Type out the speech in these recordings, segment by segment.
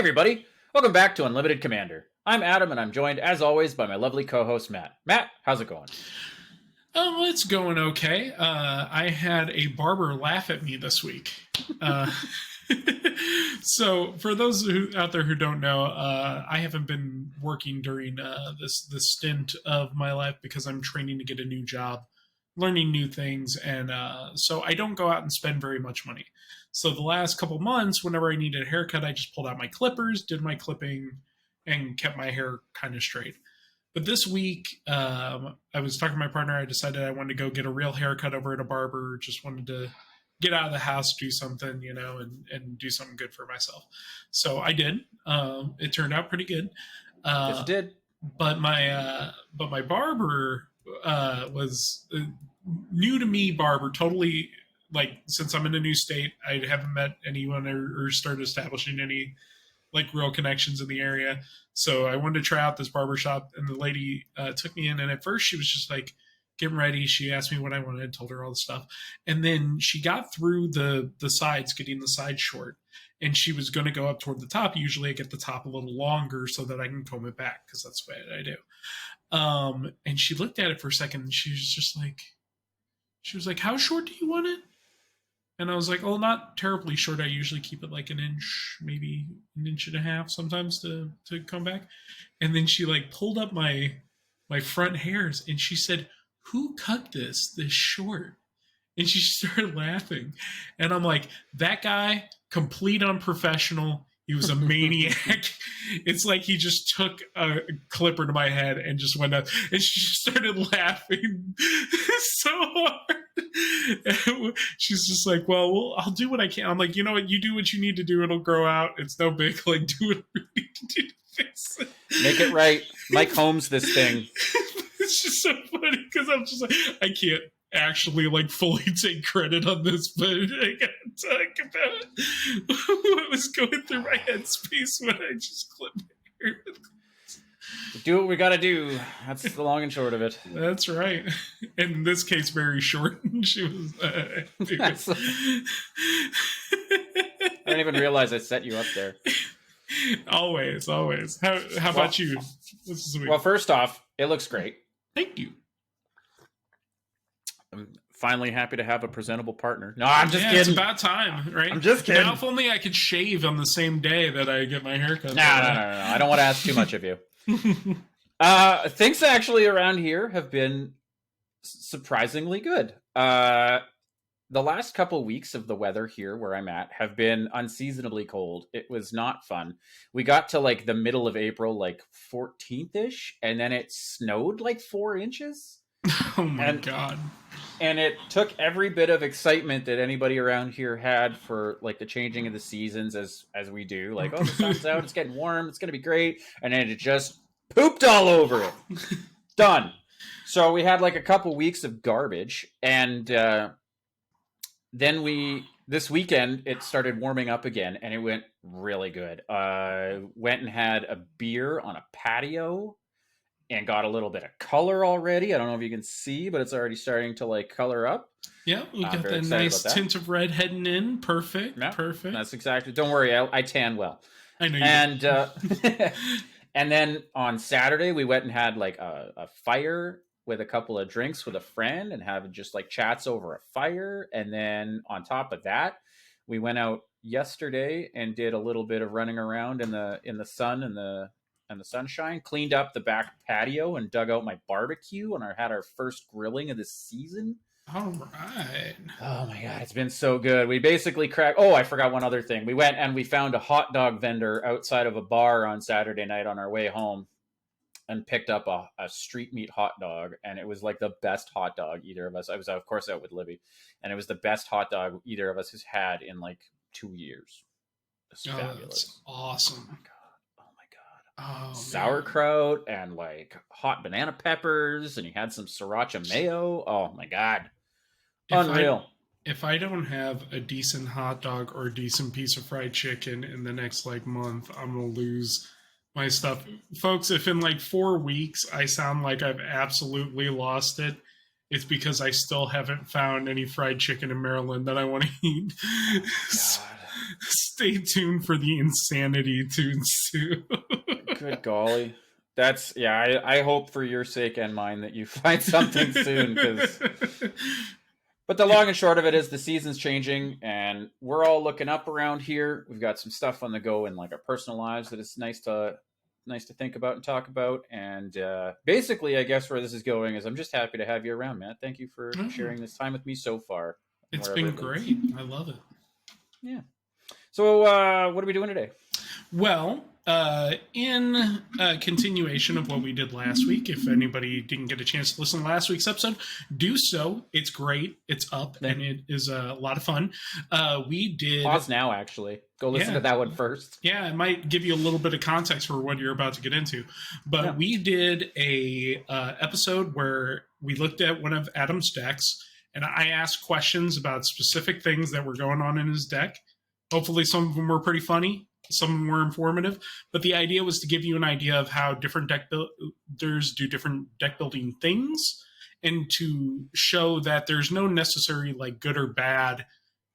everybody. Welcome back to Unlimited Commander. I'm Adam, and I'm joined, as always, by my lovely co-host, Matt. Matt, how's it going? It's going okay. I had a barber laugh at me this week. So, for those out there who don't know, I haven't been working during this stint of my life because I'm training to get a new job, learning new things, and so I don't go out and spend very much money. So the last couple months, whenever I needed a haircut, I just pulled out my clippers, did my clipping, and kept my hair kind of straight. But this week, I was talking to my partner. I decided I wanted to go get a real haircut over at a barber. Just wanted to get out of the house, do something, and do something good for myself. So I did. It turned out pretty good. Yes, it did. But my barber was new to me. Barber, totally, like, since I'm in a new state, I haven't met anyone or started establishing any like real connections in the area. So I wanted to try out this barbershop, and the lady took me in, and at first she was just like getting ready. She asked me what I wanted, told her all the stuff, and then she got through the sides, getting the sides short, and she was going to go up toward the top. Usually I get the top a little longer so that I can comb it back, because that's the way I do. And she looked at it for a second, and she was like, how short do you want it? And I was like, oh, not terribly short. I usually keep it like an inch, maybe an inch and a half sometimes to come back. And then she like pulled up my front hairs, and she said, who cut this short? And she started laughing. And I'm like, that guy, complete unprofessional. He was a maniac. It's like he just took a clipper to my head and just went up. And she just started laughing so hard. And she's just like, well, I'll do what I can. I'm like, you know what? You do what you need to do. It'll grow out. It's no big. Like, do what you need to do to fix it. Make it right. Mike Holmes this thing. It's just so funny because I'm just like, I can't actually like fully take credit on this, but I gotta talk about what was going through my headspace when I just clipped my hair. Do what we gotta do. That's the long and short of it. That's right. In this case, very short. She was. I didn't even realize I set you up there. Always. How about you? Well, first off, it looks great. Thank you. I'm finally happy to have a presentable partner. No, I'm just kidding. It's about time, right? I'm just kidding. Now, if only I could shave on the same day that I get my haircut. No. I don't want to ask too much of you. Things actually around here have been surprisingly good. The last couple weeks of the weather here where I'm at have been unseasonably cold. It was not fun. We got to like the middle of April, like 14th-ish, and then it snowed like 4 inches. Oh my God. And it took every bit of excitement that anybody around here had for like the changing of the seasons as we do. Like, oh, the sun's out, it's getting warm, it's going to be great. And then it just pooped all over it. Done. So we had like a couple weeks of garbage. And then this weekend, it started warming up again, and it went really good. Went and had a beer on a patio and got a little bit of color already. I don't know if you can see, but it's already starting to like color up. Yeah, we got that nice tint of red heading in. Perfect. Yeah, perfect. That's exactly. Don't worry, I tan well. I know you and and then on Saturday we went and had like a fire with a couple of drinks with a friend and having just like chats over a fire. And then on top of that, we went out yesterday and did a little bit of running around in the sun and the sunshine, cleaned up the back patio and dug out my barbecue, and I had our first grilling of the season. All right. Oh my God, it's been so good. We basically cracked. Oh, I forgot one other thing. We went and we found a hot dog vendor outside of a bar on Saturday night on our way home and picked up a street meat hot dog, and it was like the best hot dog either of us. I was, of course, out with Libby, and it was the best hot dog either of us has had in like 2 years. It's fabulous. That's awesome. Oh my God. Sauerkraut and like hot banana peppers, and he had some sriracha mayo. Oh my God. Unreal. If I don't have a decent hot dog or a decent piece of fried chicken in the next like month, I'm going to lose my stuff. Folks, if in like 4 weeks I sound like I've absolutely lost it, it's because I still haven't found any fried chicken in Maryland that I want to eat. Stay tuned for the insanity to ensue. Good golly. That's I hope for your sake and mine that you find something soon, because but the long and short of it is the season's changing and we're all looking up around here. We've got some stuff on the go in like our personal lives that it's nice to think about and talk about. And basically, I guess where this is going is I'm just happy to have you around, Matt. Thank you for sharing this time with me so far. It's been great. I love it. Yeah. So what are we doing today? Well, in continuation of what we did last week, if anybody didn't get a chance to listen to last week's episode, do so. It's great. It's up, and it is a lot of fun. We did... Pause now, actually. Go listen to that one first. Yeah, it might give you a little bit of context for what you're about to get into. But we did a episode where we looked at one of Adam's decks, and I asked questions about specific things that were going on in his deck. Hopefully some of them were pretty funny. Some of them were informative. But the idea was to give you an idea of how different deck builders do different deck building things, and to show that there's no necessary like good or bad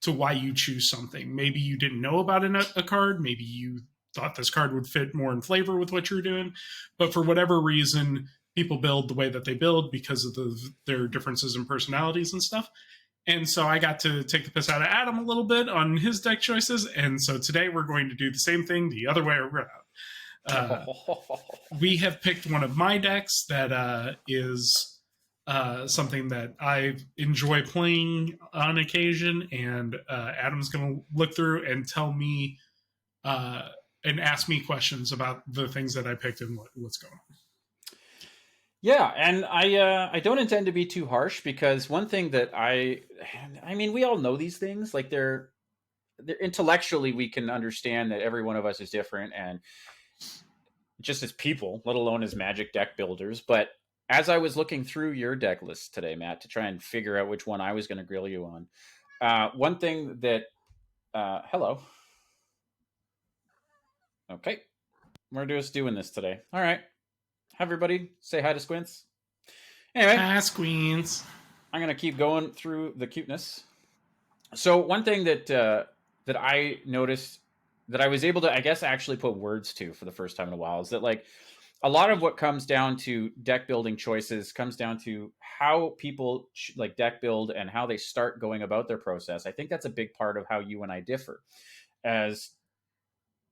to why you choose something. Maybe you didn't know about a card. Maybe you thought this card would fit more in flavor with what you're doing. But for whatever reason, people build the way that they build because of their differences in personalities and stuff. And so I got to take the piss out of Adam a little bit on his deck choices. And so today we're going to do the same thing the other way around. We have picked one of my decks that is something that I enjoy playing on occasion. And Adam's going to look through and tell me and ask me questions about the things that I picked and what's going on. Yeah, and I don't intend to be too harsh, because one thing that I mean, we all know these things. Like they're intellectually, we can understand that every one of us is different, and just as people, let alone as Magic deck builders. But as I was looking through your deck list today, Matt, to try and figure out which one I was going to grill you on, one thing that hello, okay, we're just doing this today. All right. Everybody, say hi to Squints. Anyway, hi, Squints. I'm gonna keep going through the cuteness. So one thing that that I noticed that I was able to, I guess, actually put words to for the first time in a while is that like a lot of what comes down to deck building choices comes down to how people like deck build and how they start going about their process. I think that's a big part of how you and I differ. As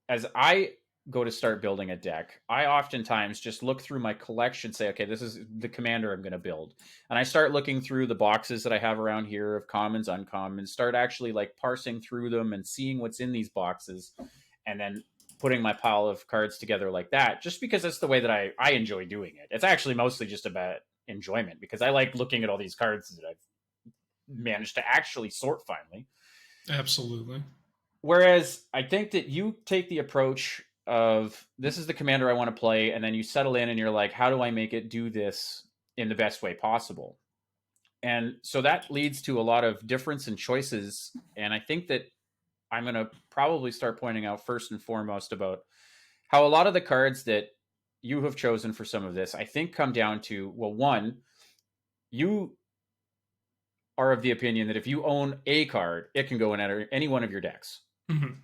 I go to start building a deck, I oftentimes just look through my collection, say, okay, this is the commander I'm going to build. And I start looking through the boxes that I have around here of commons, uncommons, start actually like parsing through them and seeing what's in these boxes, and then putting my pile of cards together like that, just because that's the way that I enjoy doing it. It's actually mostly just about enjoyment, because I like looking at all these cards that I've managed to actually sort finally. Absolutely. Whereas I think that you take the approach of this is the commander I want to play, and then you settle in and you're like, how do I make it do this in the best way possible? And so that leads to a lot of difference in choices. And I think that I'm going to probably start pointing out first and foremost about how a lot of the cards that you have chosen for some of this, I think, come down to, well, one, you are of the opinion that if you own a card, it can go in any one of your decks,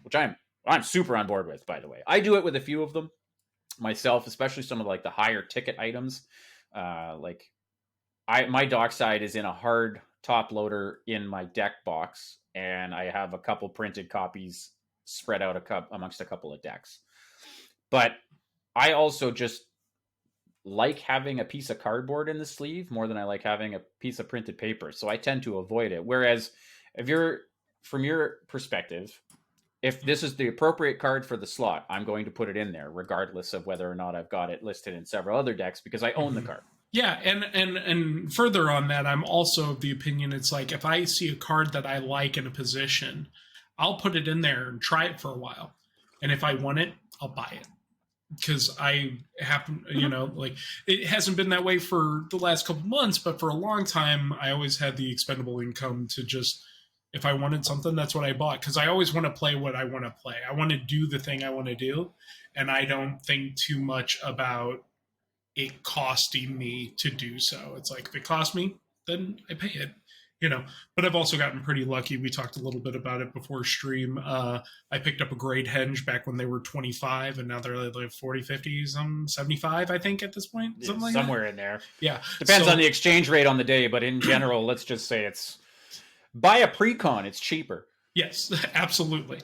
which I'm super on board with, by the way. I do it with a few of them myself, especially some of like the higher ticket items. My dockside is in a hard top loader in my deck box, and I have a couple printed copies spread out amongst a couple of decks. But I also just like having a piece of cardboard in the sleeve more than I like having a piece of printed paper. So I tend to avoid it. Whereas if you're, from your perspective, if this is the appropriate card for the slot, I'm going to put it in there, regardless of whether or not I've got it listed in several other decks, because I own the card. Yeah, and further on that, I'm also of the opinion it's like if I see a card that I like in a position, I'll put it in there and try it for a while. And if I want it, I'll buy it. Because I happen, like it hasn't been that way for the last couple months, but for a long time, I always had the expendable income to just, if I wanted something, that's what I bought. Because I always want to play what I want to play. I want to do the thing I want to do. And I don't think too much about it costing me to do so. It's like, if it costs me, then I pay it. But I've also gotten pretty lucky. We talked a little bit about it before stream. I picked up a grade henge back when they were 25, and now they're like 40, 50, 75, I think, at this point, Yeah, something like that. somewhere in there. Yeah. Depends on So the exchange rate on the day, but in general, let's just say it's buy a pre-con, it's cheaper. yes, absolutely.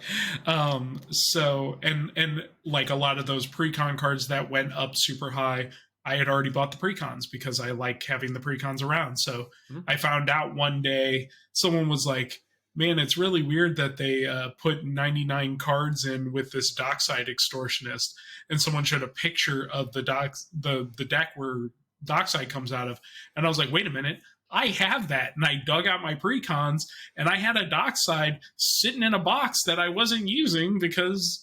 So and like a lot of those pre-con cards that went up super high, I had already bought the pre-cons because I like having the pre-cons around. So Mhm. I found out one day someone was like, "Man, it's really weird that they put 99 cards in with this dockside extortionist," and someone showed a picture of the deck where dockside comes out of, and I was like, "Wait a minute." I have that, and I dug out my precons, and I had a dockside sitting in a box that I wasn't using because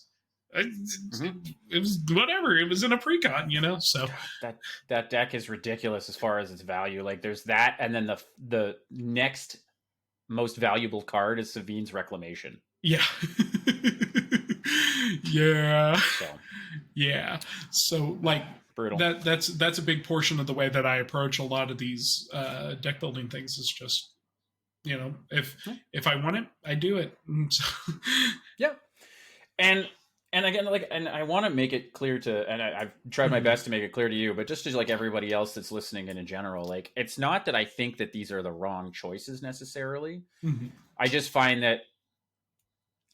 Mm-hmm. it was whatever. It was in a precon. So That deck is ridiculous as far as its value. Like there's that, and then the next most valuable card is Savine's Reclamation. yeah, yeah, So yeah. So like brutal. that's a big portion of the way that I approach a lot of these deck building things. Is just if I want it, I do it. Yeah, and again, like, and I want to make it clear to, and I've tried my best to make it clear to you, but just to like everybody else that's listening and in general, like it's not that I think that these are the wrong choices necessarily. Mm-hmm. I just find that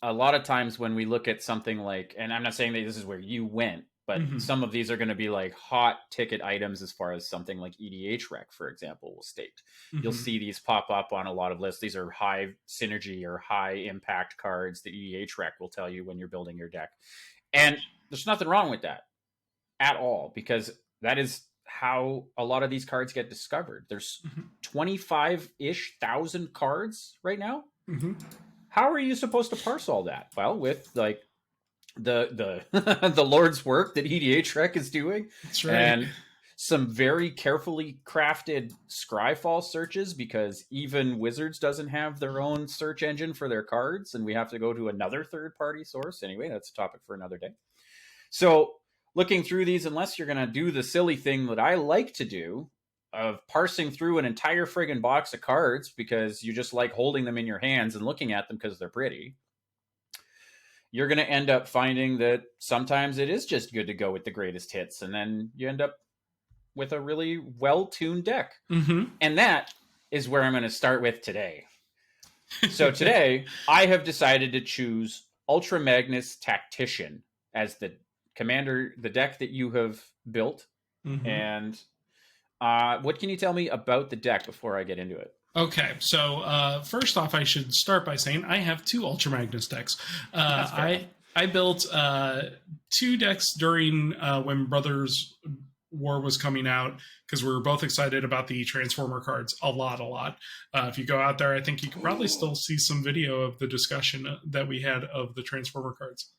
a lot of times when we look at something like, and I'm not saying that this is where you went, but Mm-hmm. some of these are going to be like hot ticket items as far as something like EDH Rec, for example, will state. You'll Mm-hmm. see these pop up on a lot of lists. These are high synergy or high impact cards that EDH Rec will tell you when you're building your deck. And there's nothing wrong with that at all, because that is how a lot of these cards get discovered. There's 25-ish thousand cards right now. Mm-hmm. How are you supposed to parse all that? Well, with like the the Lord's work that EDH Rec is doing, That's right. and some very carefully crafted Scryfall searches, because even Wizards doesn't have their own search engine for their cards, and we have to go to another third party source. Anyway, that's a topic for another day. So looking through these, unless you're going to do the silly thing that I like to do of parsing through an entire friggin' box of cards because you just like holding them in your hands and looking at them because they're pretty, you're going to end up finding that sometimes it is just good to go with the greatest hits, and then you end up with a really well-tuned deck. Mm-hmm. And that is where I'm going to start with today. So today, I have decided to choose Ultra Magnus Tactician as the commander, the deck that you have built. Mm-hmm. And what can you tell me about the deck before I get into it? Okay, so first off, I should start by saying I have two Ultra Magnus decks. I built two decks during when Brothers War was coming out because we were both excited about the Transformer cards a lot. If you go out there, I think you can probably still see some video of the discussion that we had of the Transformer cards.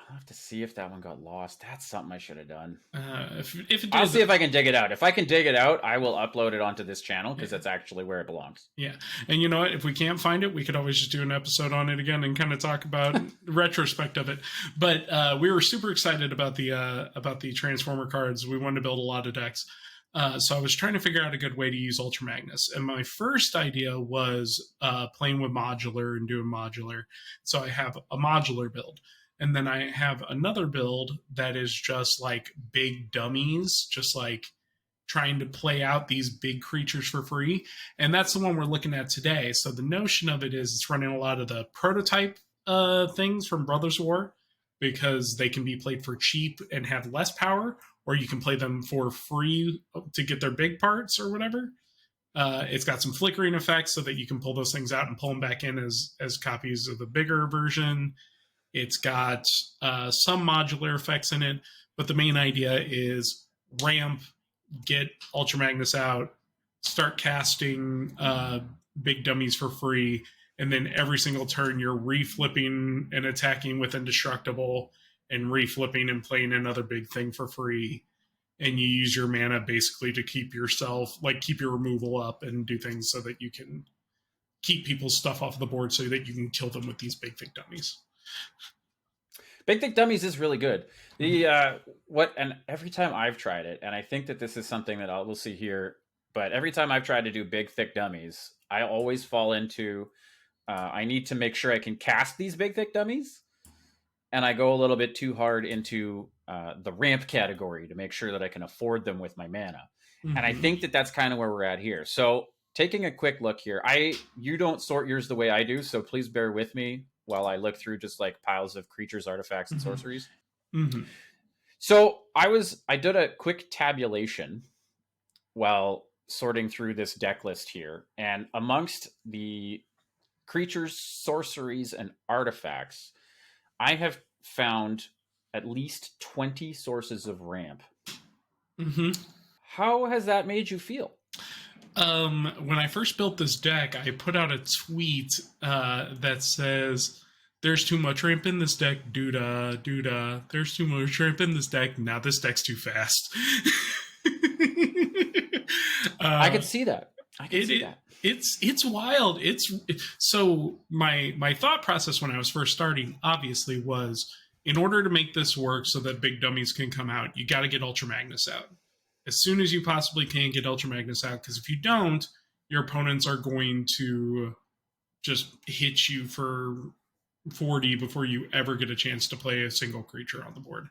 I'll have to see if that one got lost. That's something I should have done. If it did, I'll see if I can dig it out. If I can dig it out, I will upload it onto this channel because that's actually where it belongs. Yeah, and you know what? If we can't find it, we could always just do an episode on it again and kind of talk about retrospect of it. But we were super excited about the Transformer cards. We wanted to build a lot of decks. So I was trying to figure out a good way to use Ultra Magnus. And my first idea was playing with modular and doing modular. So I have a modular build. And then I have another build that is just like big dummies, just like trying to play out these big creatures for free. And that's the one we're looking at today. So the notion of it is it's running a lot of the prototype things from Brothers War because they can be played for cheap and have less power, or you can play them for free to get their big parts or whatever. It's got some flickering effects so that you can pull those things out and pull them back in as copies of the bigger version. It's got some modular effects in it, but the main idea is ramp, get Ultra Magnus out, start casting big dummies for free, and then every single turn you're reflipping and attacking with Indestructible and reflipping and playing another big thing for free. And you use your mana basically to keep yourself, like keep your removal up and do things so that you can keep people's stuff off the board so that you can kill them with these big thick dummies. Big Thick Dummies is really good. The and every time I've tried it, and I think that this is something that we'll see here but every time I've tried to do big, thick dummies, I always fall into I need to make sure I can cast these big, thick dummies, and I go a little bit too hard into the ramp category to make sure that I can afford them with my mana. And I Mm-hmm. think that that's kind of where we're at here. So taking a quick look here, you don't sort yours the way I do, so please bear with me while I look through just like piles of creatures, artifacts, and Mm-hmm. sorceries. Mm-hmm. So I did a quick tabulation while sorting through this deck list here, and amongst the creatures, sorceries, and artifacts, I have found at least 20 sources of ramp. Mm-hmm. How has that made you feel? When I first built this deck, I put out a tweet that says, "There's too much ramp in this deck, doodah, doodah. There's too much ramp in this deck. Now this deck's too fast." I could see that. I could see that. It's wild. So my thought process when I was first starting, obviously, was in order to make this work so that big dummies can come out, you got to get Ultra Magnus out as soon as you possibly can. Get Ultra Magnus out, because if you don't, your opponents are going to just hit you for 40 before you ever get a chance to play a single creature on the board.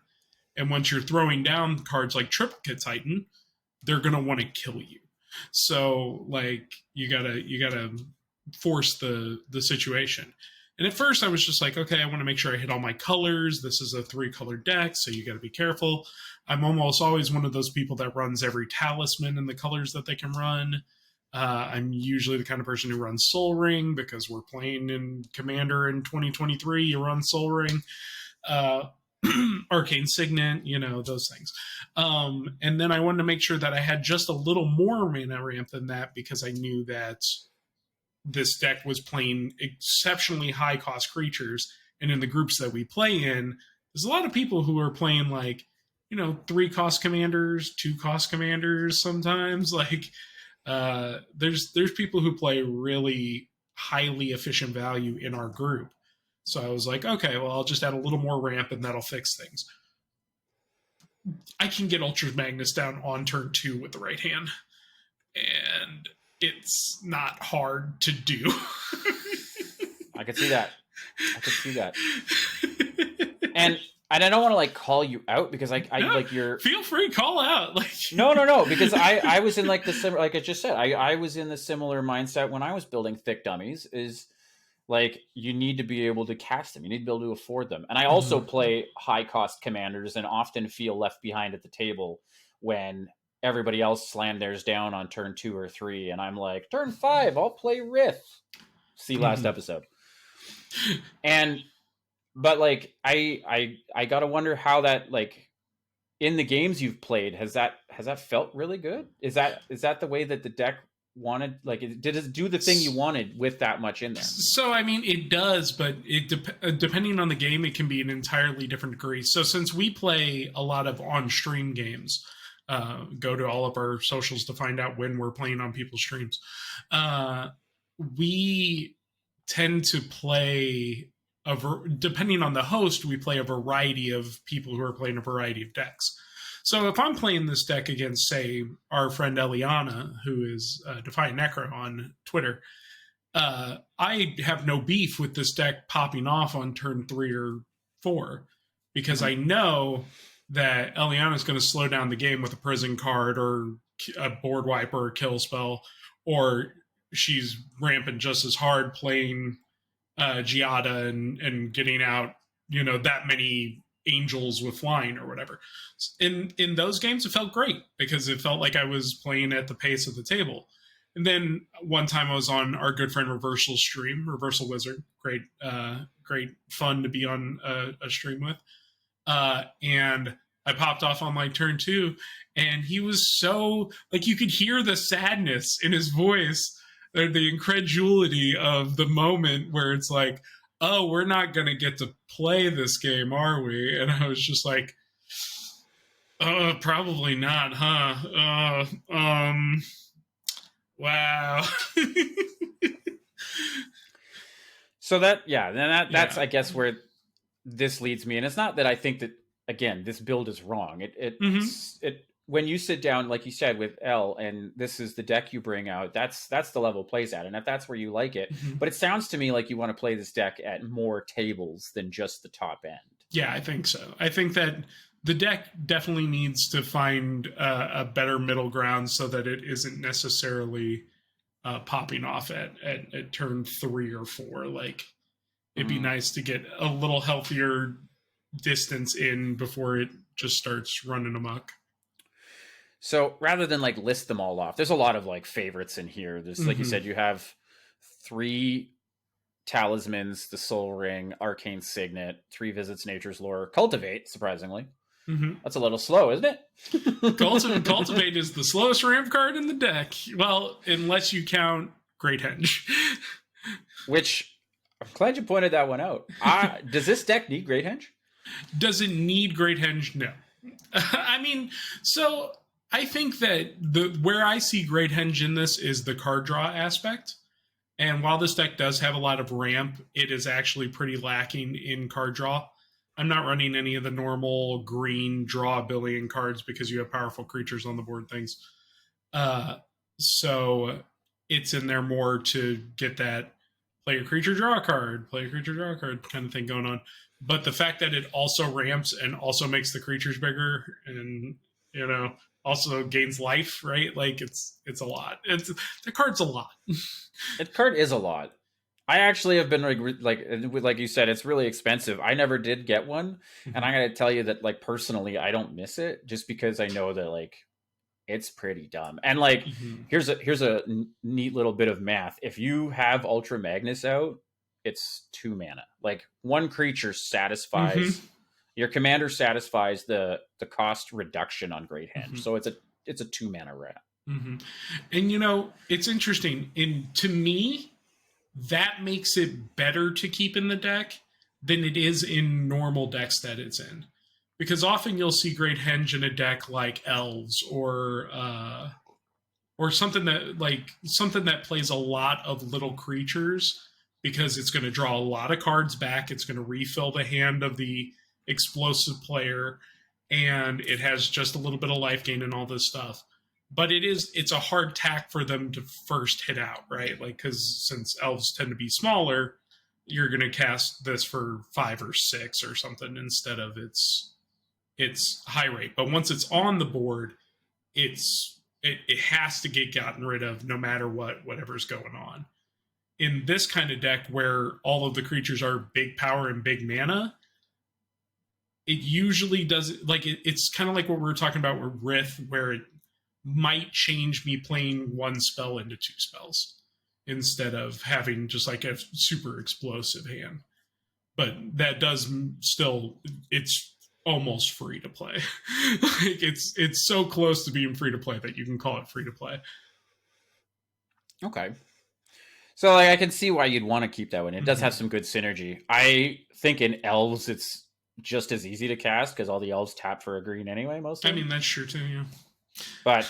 And once you're throwing down cards like Triplicate Titan, they're gonna want to kill you. So like you gotta force the situation. And at first I was just like, okay, I want to make sure I hit all my colors. This is a 3-color deck, so you got to be careful. I'm almost always one of those people that runs every talisman in the colors that they can run. I'm usually the kind of person who runs Soul Ring, because we're playing in Commander in 2023. You run Soul Ring. Arcane Signet, those things. And then I wanted to make sure that I had just a little more mana ramp than that, because I knew that this deck was playing exceptionally high cost creatures. And in the groups that we play in, there's a lot of people who are playing 3-cost commanders, 2-cost commanders sometimes. There's people who play really highly efficient value in our group. So I was like, okay, well, I'll just add a little more ramp and that'll fix things. I can get Ultra Magnus down on turn 2 with the right hand, and it's not hard to do. I could see that. And I don't want to call you out, because I no, like your. Feel free, call out. No, because I was in the similar, like I just said, I was in the similar mindset when I was building thick dummies. Is you need to be able to cast them. You need to be able to afford them. And I also play high cost commanders and often feel left behind at the table when everybody else slammed theirs down on turn 2 or 3. And I'm like, turn 5, I'll play Rith. See last episode. But I gotta wonder how that, in the games you've played, has that felt really good? Is that the way that the deck wanted? Did it do the thing you wanted with that much in there? So I mean, it does, but depending on the game, it can be an entirely different degree. So since we play a lot of on stream games, go to all of our socials to find out when we're playing on people's streams. We tend to play depending on the host, we play a variety of people who are playing a variety of decks. So if I'm playing this deck against, say, our friend Eliana, who is Defiant Necro on Twitter, I have no beef with this deck popping off on turn 3 or 4, because I know that Eliana is going to slow down the game with a prison card or a board wiper or kill spell, or she's ramping just as hard playing Giada and getting out, that many angels with flying or whatever. In those games, it felt great, because it felt like I was playing at the pace of the table. And then one time I was on our good friend Reversal's stream, Reversal Wizard, great fun to be on a stream with. And I popped off on turn 2, and he was so, you could hear the sadness in his voice, or the incredulity of the moment where it's like, oh, we're not going to get to play this game, are we? And I was just like, probably not, huh? Wow. So that's I guess where this leads me. And it's not that I think that, again, this build is wrong. It when you sit down, like you said, with L, and this is the deck you bring out, that's the level it plays at, and if that's where you like it. Mhm. But it sounds to me like you want to play this deck at more tables than just the top end. Yeah, I think so. I think that the deck definitely needs to find a better middle ground so that it isn't necessarily popping off at turn 3 or 4. Like, it'd be Mm. nice to get a little healthier distance in before it just starts running amok. So rather than like list them all off, there's a lot of like favorites in here. There's, like you Mm-hmm. said, you have 3 talismans, the Soul Ring, Arcane Signet, 3 visits Nature's Lore, Cultivate. Surprisingly, Mm-hmm. that's a little slow, isn't it? Cultivate is the slowest ramp card in the deck. Well, unless you count Great Henge. Which I'm glad you pointed that one out. Does this deck need Great Henge? Does it need Great Henge? No. I mean, so I think that where I see Great Henge in this is the card draw aspect. And while this deck does have a lot of ramp, it is actually pretty lacking in card draw. I'm not running any of the normal green draw a billion cards because you have powerful creatures on the board things. Uh, so it's in there more to get that play a creature, draw a card, play a creature, draw a card kind of thing going on. But the fact that it also ramps and also makes the creatures bigger and, also gains life, right? Like it's a lot. The card's a lot. That card is a lot. I actually have been like you said, it's really expensive. I never did get one, and I gotta tell you that like personally, I don't miss it just because I know that like it's pretty dumb. And like Mm-hmm. here's a neat little bit of math. If you have Ultra Magnus out, it's 2 mana. Like one creature Mm-hmm. satisfies your commander satisfies the cost reduction on Great Henge. Mm-hmm. So it's a 2 mana rat. Mm-hmm. And it's interesting. To me, that makes it better to keep in the deck than it is in normal decks that it's in. Because often you'll see Great Henge in a deck like Elves or something that plays a lot of little creatures because it's going to draw a lot of cards back. It's going to refill the hand of the explosive player, and it has just a little bit of life gain and all this stuff. But it's a hard tack for them to first hit out, right? Like, because since elves tend to be smaller, you're going to cast this for 5 or 6 or something instead of its high rate. But once it's on the board, it has to get gotten rid of no matter whatever's going on. In this kind of deck where all of the creatures are big power and big mana, it usually does it's kind of like what we were talking about with Rith, where it might change me playing one spell into 2 spells instead of having just like a super explosive hand. But that does still, it's almost free to play. Like it's so close to being free to play that you can call it free to play. Okay. So like I can see why you'd want to keep that one. It does Mm-hmm. have some good synergy. I think in elves it's just as easy to cast because all the elves tap for a green anyway, mostly. I mean, that's true too, yeah. But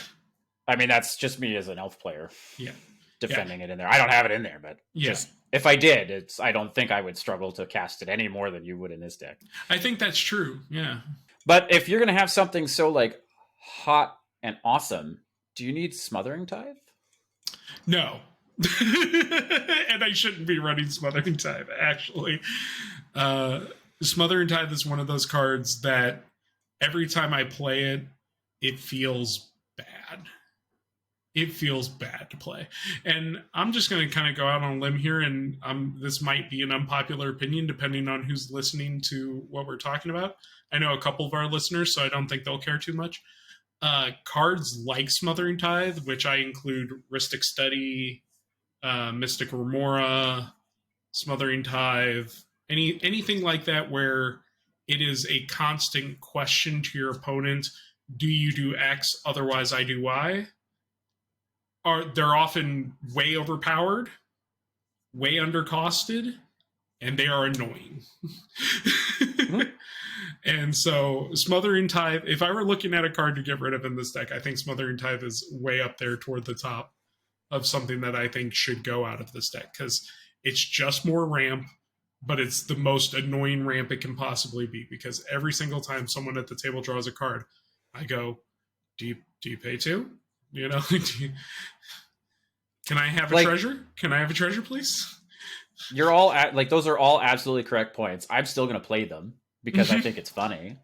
I mean that's just me as an elf player. Yeah. Defending it in there. I don't have it in there, but Yeah. just if I did, I don't think I would struggle to cast it any more than you would in this deck. I think that's true. Yeah. But if you're gonna have something so like hot and awesome, do you need Smothering Tithe? No. And I shouldn't be running Smothering Tithe, actually. Smothering Tithe is one of those cards that every time I play it, it feels bad. It feels bad to play. And I'm just going to kind of go out on a limb here, and this might be an unpopular opinion depending on who's listening to what we're talking about. I know a couple of our listeners, so I don't think they'll care too much. Cards like Smothering Tithe, which I include Rhystic Study, Mystic Remora, Smothering Tithe, anything like that where it is a constant question to your opponent, do you do X, otherwise I do Y? They're often way overpowered, way undercosted, and they are annoying. Mm-hmm. And so Smothering Tithe, if I were looking at a card to get rid of in this deck, I think Smothering Tithe is way up there toward the top of something that I think should go out of this deck because it's just more ramp, but it's the most annoying ramp it can possibly be because every single time someone at the table draws a card, I go, Do you pay two? You know, can I have a Like, treasure? Can I have a treasure, please? you're all like, those are all absolutely correct points. I'm still going to play them because I think it's funny.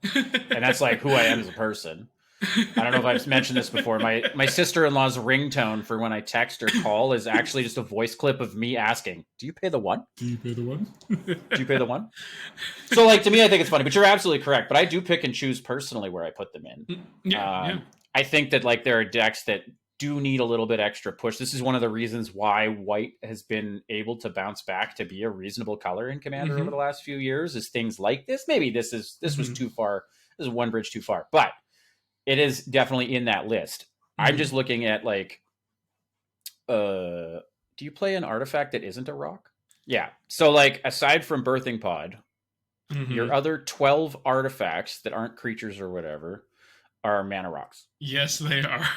And that's like who I am as a person. I don't know if I've mentioned this before. My sister-in-law's ringtone for when I text or call is actually just a voice clip of me asking, "Do you pay the one? Do you pay the one? Do you pay the one?" So, like, to me, I think it's funny, but you're absolutely correct. But I do pick and choose personally where I put them in. Yeah. I think that like there are decks that do need a little bit extra push. This is one of the reasons why white has been able to bounce back to be a reasonable color in Commander over the last few years. Is things like this. Maybe this was too far. This is one bridge too far, but it is definitely in that list. I'm just looking at like, do you play an artifact that isn't a rock? Yeah. So like, aside from Birthing Pod, your other 12 artifacts that aren't creatures or whatever are mana rocks. Yes, they are.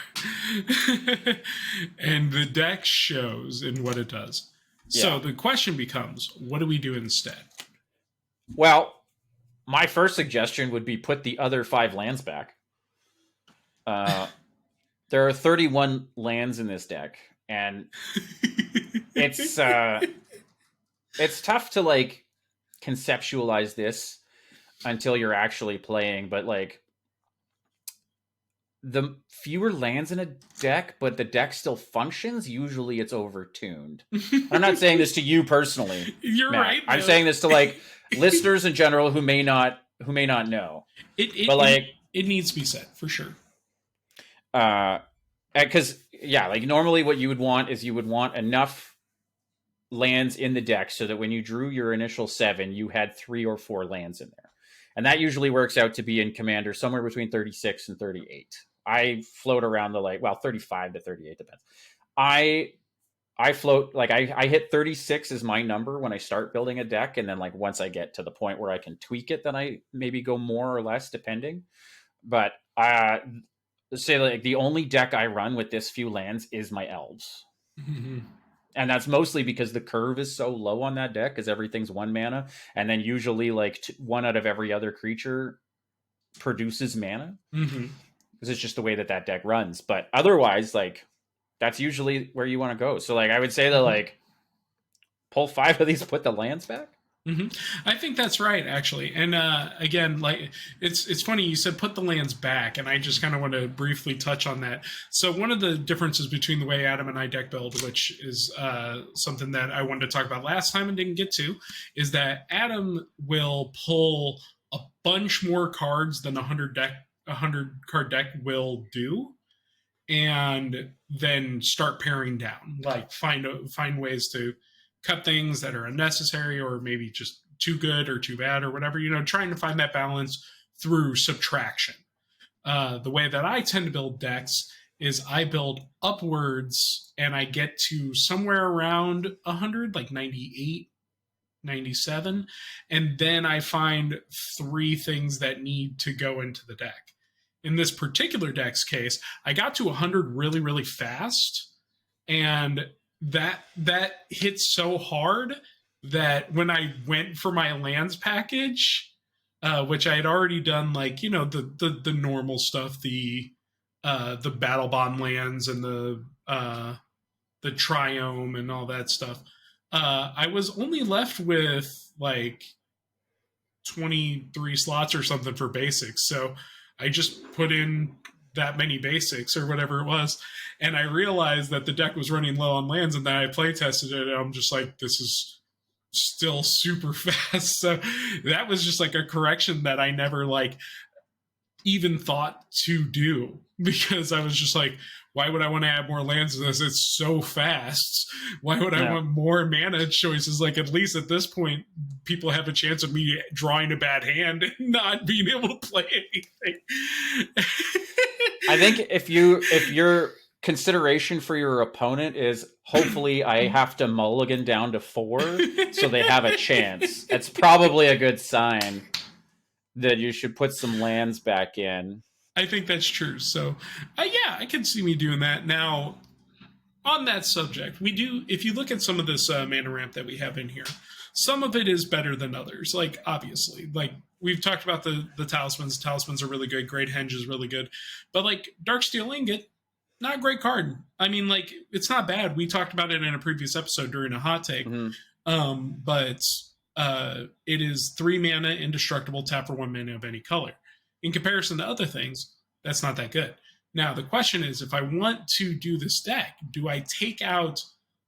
And the deck shows in what it does. So the question becomes, what do we do instead? Well, my first suggestion would be put the other 5 lands back. There are 31 lands in this deck, and it's tough to like conceptualize this until you're actually playing, but like the fewer lands in a deck, but the deck still functions, usually it's overtuned. I'm not saying this to you personally. You're Matt. right. I'm saying this to like listeners in general who may not know. It needs to be said for sure. Because like normally what you would want is you would want enough lands in the deck so that when you drew your initial 7, you had 3 or 4 lands in there, and that usually works out to be in Commander somewhere between 36 and 38. I float around the 35 to 38 depends. I float like I hit 36 is my number when I start building a deck, and then like once I get to the point where I can tweak it, then I maybe go more or less depending. But say like the only deck I run with this few lands is my elves. And that's mostly because the curve is so low on that deck because everything's 1 mana, and then usually like 1 out of every other creature produces mana because it's just the way that deck runs. But otherwise, like that's usually where you want to go. So like I would say that like pull 5 of these, put the lands back. I think that's right, actually. And again, like it's funny you said put the lands back, and I just kind of want to briefly touch on that. So one of the differences between the way Adam and I deck build, which is something that I wanted to talk about last time and didn't get to, is that Adam will pull a bunch more cards than a 100 card deck will do, and then start paring down, like find ways to cut things that are unnecessary or maybe just too good or too bad or whatever, trying to find that balance through subtraction. The way that I tend to build decks is I build upwards and I get to somewhere around 100, like 98, 97, and then I find 3 things that need to go into the deck. In this particular deck's case, I got to 100 really, really fast, and that hit so hard that when I went for my lands package, which I had already done, like the normal stuff, the battle bond lands and the triome and all that stuff, I was only left with like 23 slots or something for basics. So I just put in that many basics or whatever it was, and I realized that the deck was running low on lands, and then I play tested it, and I'm just like, this is still super fast. So that was just like a correction that I never like even thought to do, because I was just like, why would I want to add more lands to this? It's so fast. Why would I want more mana choices? Like, at least at this point, people have a chance of me drawing a bad hand and not being able to play anything. I think if your consideration for your opponent is hopefully I have to mulligan down to 4 so they have a chance, that's probably a good sign that you should put some lands back in. I think that's true. So, yeah, I can see me doing that. Now, on that subject, we do, if you look at some of this mana ramp that we have in here, some of it is better than others. Like, obviously, like we've talked about the talismans. Talismans are really good. Great Henge is really good, but like Darksteel Ingot, not a great card. I mean, like, it's not bad. We talked about it in a previous episode during a hot take. Mm-hmm. But it is 3 mana, indestructible, tap for 1 mana of any color. In comparison to other things, that's not that good. Now, the question is, if I want to do this deck, do I take out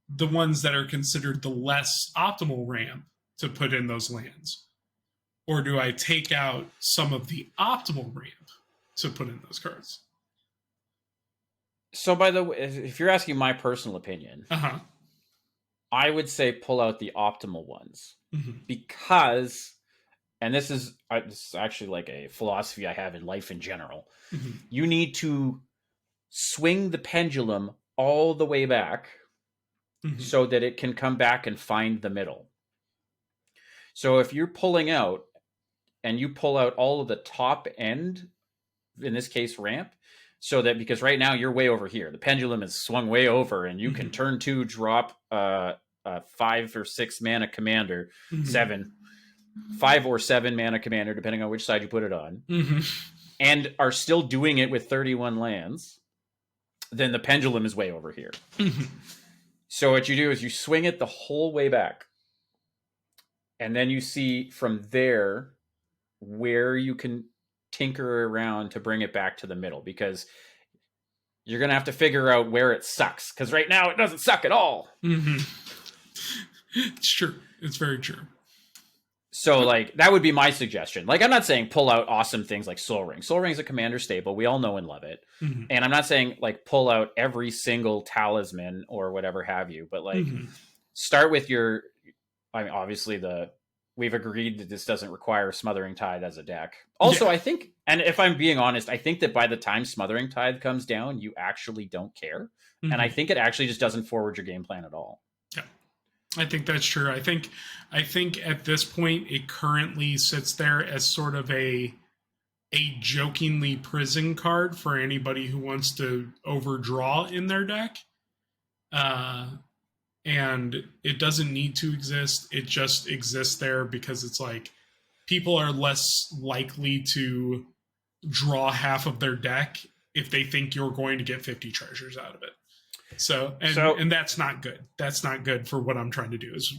the ones that are considered the less optimal ramp to put in those lands? Or do I take out some of the optimal ramp to put in those cards? So, by the way, if you're asking my personal opinion, I would say pull out the optimal ones. Mm-hmm. Because, and this is actually like a philosophy I have in life in general, mm-hmm. you need to swing the pendulum all the way back mm-hmm. so that it can come back and find the middle. So if you're pulling out and you pull out all of the top end, in this case ramp, so that, because right now you're way over here, the pendulum is swung way over, and you mm-hmm. can turn 2, drop a 5 or 6 mana commander, mm-hmm. 5 or 7 mana commander, depending on which side you put it on, mm-hmm. and are still doing it with 31 lands, then the pendulum is way over here. Mm-hmm. So what you do is you swing it the whole way back, and then you see from there where you can tinker around to bring it back to the middle, because you're going to have to figure out where it sucks, because right now it doesn't suck at all. Mm-hmm. It's true. It's very true. So, like, that would be my suggestion. Like, I'm not saying pull out awesome things like Soul Ring. Soul Ring is a commander staple. We all know and love it. Mm-hmm. And I'm not saying, like, pull out every single talisman or whatever have you. But, like, mm-hmm. start with your... I mean, obviously, we've agreed that this doesn't require Smothering Tithe as a deck. Also, yeah. I think, and if I'm being honest, I think that by the time Smothering Tithe comes down, you actually don't care. Mm-hmm. And I think it actually just doesn't forward your game plan at all. Yeah. I think that's true. I think at this point it currently sits there as sort of a jokingly prison card for anybody who wants to overdraw in their deck. And it doesn't need to exist. It just exists there because it's like people are less likely to draw half of their deck if they think you're going to get 50 treasures out of it. So that's not good. That's not good for what I'm trying to do is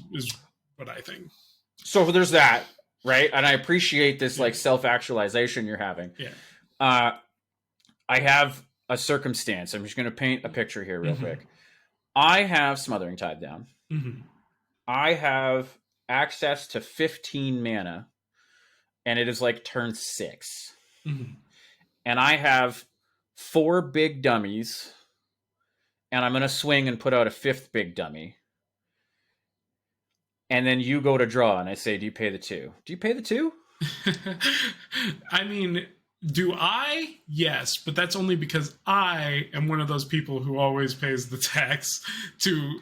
what I think. So there's that, right? And I appreciate this like self-actualization you're having. Yeah. I have a circumstance. I'm just going to paint a picture here real mm-hmm. quick. I have Smothering Tithe down. Mm-hmm. I have access to 15 mana, and it is like turn 6. Mm-hmm. And I have 4 big dummies, and I'm going to swing and put out a 5th big dummy. And then you go to draw, and I say, do you pay the 2? Do you pay the 2? I mean... Do I? Yes, but that's only because I am one of those people who always pays the tax to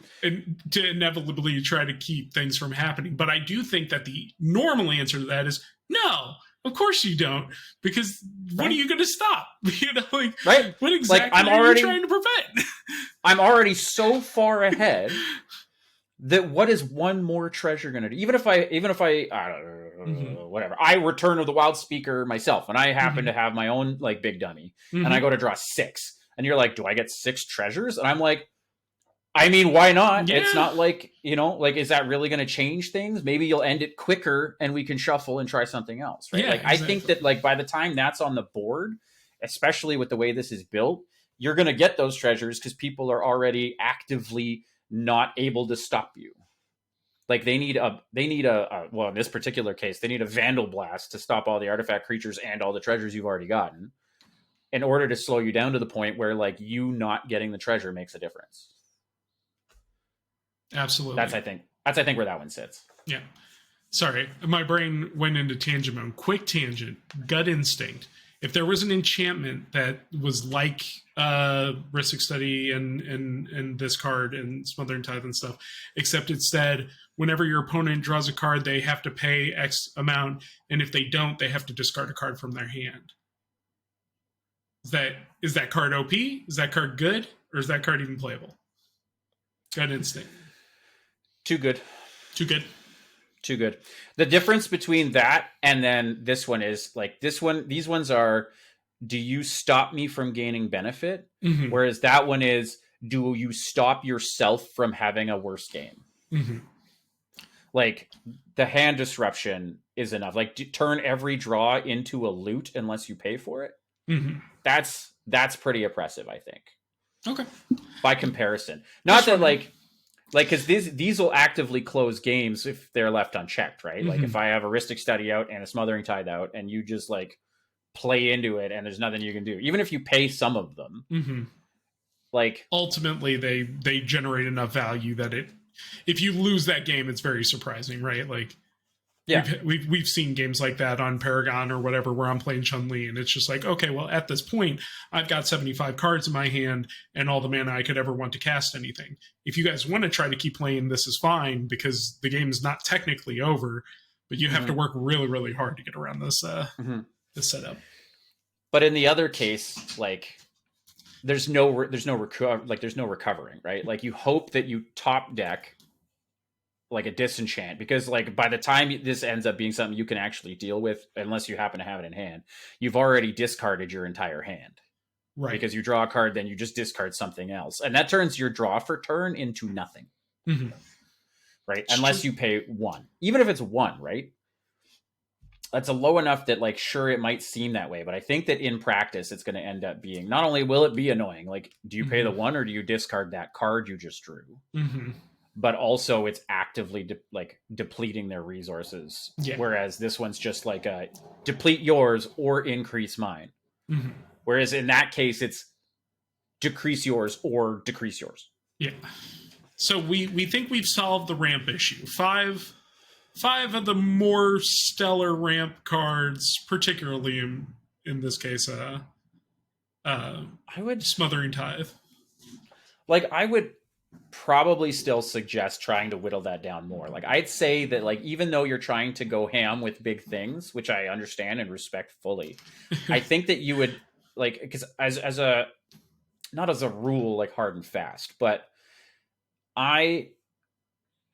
inevitably try to keep things from happening. But I do think that the normal answer to that is no. Of course you don't, because what are you going to stop? You know, like right? What exactly are you trying to prevent? I'm already so far ahead that what is one more treasure going to do? Even if I don't know, mm-hmm. whatever. I Return of the Wild Speaker myself, and I happen mm-hmm. to have my own like big dummy, mm-hmm. and I go to draw 6, and you're like, do I get 6 treasures? And I'm like, I mean, why not? Yeah. It's not like, like, is that really going to change things? Maybe you'll end it quicker and we can shuffle and try something else, right? Yeah, like, exactly. I think that like by the time that's on the board, especially with the way this is built, you're going to get those treasures because people are already actively not able to stop you. Like they need a well, in this particular case, they need a Vandal Blast to stop all the artifact creatures and all the treasures you've already gotten in order to slow you down to the point where like you not getting the treasure makes a difference. Absolutely. That's I think where that one sits. Yeah. Sorry, my brain went into tangent mode. Quick tangent. Gut instinct. If there was an enchantment that was like Rhystic Study and this card and Smothering Tithe and stuff, except it said whenever your opponent draws a card, they have to pay X amount, and if they don't, they have to discard a card from their hand. Is that card OP? Is that card good? Or is that card even playable? Gut instinct. Too good. Too good? Too good. The difference between that and then this one is like these ones are, do you stop me from gaining benefit? Mm-hmm. Whereas that one is, do you stop yourself from having a worse game? Mm-hmm. Like the hand disruption is enough. Like turn every draw into a loot unless you pay for it. Mm-hmm. That's pretty oppressive, I think, Okay. by comparison. Not Just that wondering. like because these will actively close games if they're left unchecked, right? Like Mm-hmm. if I have a Rhystic Study out and a Smothering Tithe out, and you just like play into it, and there's nothing you can do, even if you pay some of them, Mm-hmm. like Ultimately, they generate enough value that if you lose that game, it's very surprising, right? Like yeah, we've seen games like that on Paragon or whatever where I'm playing Chun-Li and it's just like, okay, well at this point I've got 75 cards in my hand and all the mana I could ever want to cast anything. If you guys want to try to keep playing, this is fine because the game is not technically over, but you have to work really, really hard to get around this this setup. But in the other case, like there's no recovering, right? Like you hope that you top deck like a disenchant, because like by the time this ends up being something you can actually deal with, unless you happen to have it in hand, you've already discarded your entire hand, Right? Because you draw a card, then you just discard something else, and that turns your draw for turn into nothing. Mm-hmm. Right? Unless you pay one, even if it's one, right? That's a low enough that like sure it might seem that way, but I think that in practice it's going to end up being, not only will it be annoying, like do you pay the one or do you discard that card you just drew, but also it's actively depleting their resources. Yeah. Whereas this one's just like a deplete yours or increase mine. Whereas in that case it's decrease yours or decrease yours. Yeah. So we think we've solved the ramp issue. Five of the more stellar ramp cards, particularly in this case, I would Smothering Tithe. Like I would probably still suggest trying to whittle that down more. Like I'd say that like even though you're trying to go ham with big things, which I understand and respect fully, I think that you would like, because as a, not as a rule like hard and fast, but I,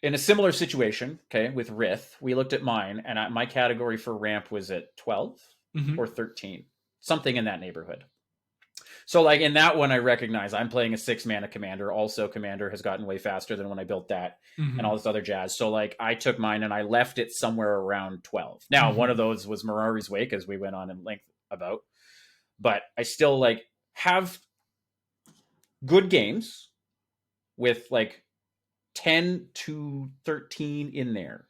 in a similar situation, okay, with Rith, we looked at mine and my category for ramp was at 12 or 13, something in that neighborhood. So like in that one, I recognize I'm playing a 6 mana commander. Also, commander has gotten way faster than when I built that and all this other jazz. So like I took mine and I left it somewhere around 12. Now, one of those was Mirari's Wake, as we went on in length about, but I still like have good games with like 10 to 13 in there.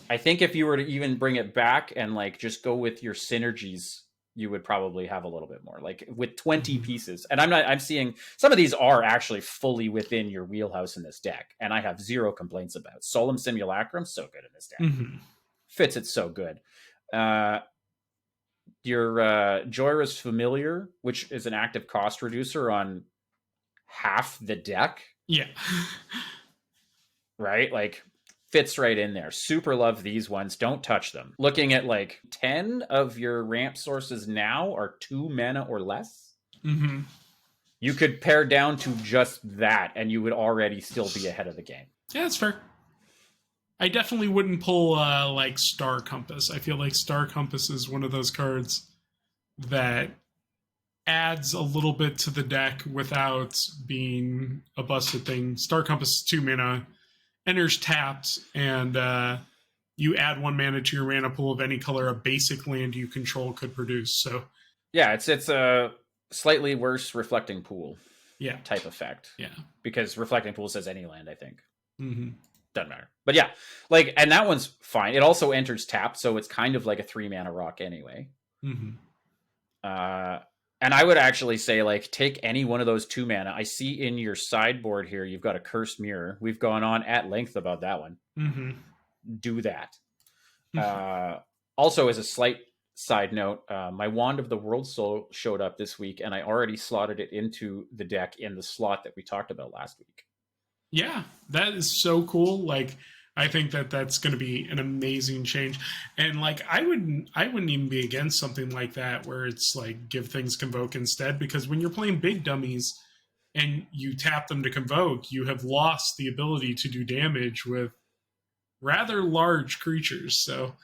I think if you were to even bring it back and like just go with your synergies, you would probably have a little bit more, like with 20 pieces. And I'm seeing some of these are actually fully within your wheelhouse in this deck, and I have zero complaints about. Solemn Simulacrum, so good in this deck. Fits it so good. Your Joyra's Familiar, which is an active cost reducer on half the deck. Yeah. Right? Like fits right in there. Super love these ones. Don't touch them. Looking at like 10 of your ramp sources now are 2 mana or less. You could pare down to just that and you would already still be ahead of the game. Yeah, that's fair. I definitely wouldn't pull like Star Compass. I feel like Star Compass is one of those cards that adds a little bit to the deck without being a busted thing. Star Compass is 2 mana, enters tapped, and you add 1 mana to your mana pool of any color a basic land you control could produce. So yeah, it's a slightly worse Reflecting Pool type effect. Yeah. Because Reflecting Pool says any land, I think. Doesn't matter. But yeah, like, and that one's fine. It also enters tapped, so it's kind of like a 3 mana rock anyway. And I would actually say, like, take any one of those 2 mana. I see in your sideboard here, you've got a Cursed Mirror. We've gone on at length about that one. Do that. Also, as a slight side note, my Wand of the World Soul showed up this week, and I already slotted it into the deck in the slot that we talked about last week. Yeah, that is so cool. Like, I think that that's going to be an amazing change. And like, I wouldn't even be against something like that where it's like give things Convoke instead, because when you're playing big dummies and you tap them to Convoke, you have lost the ability to do damage with rather large creatures. So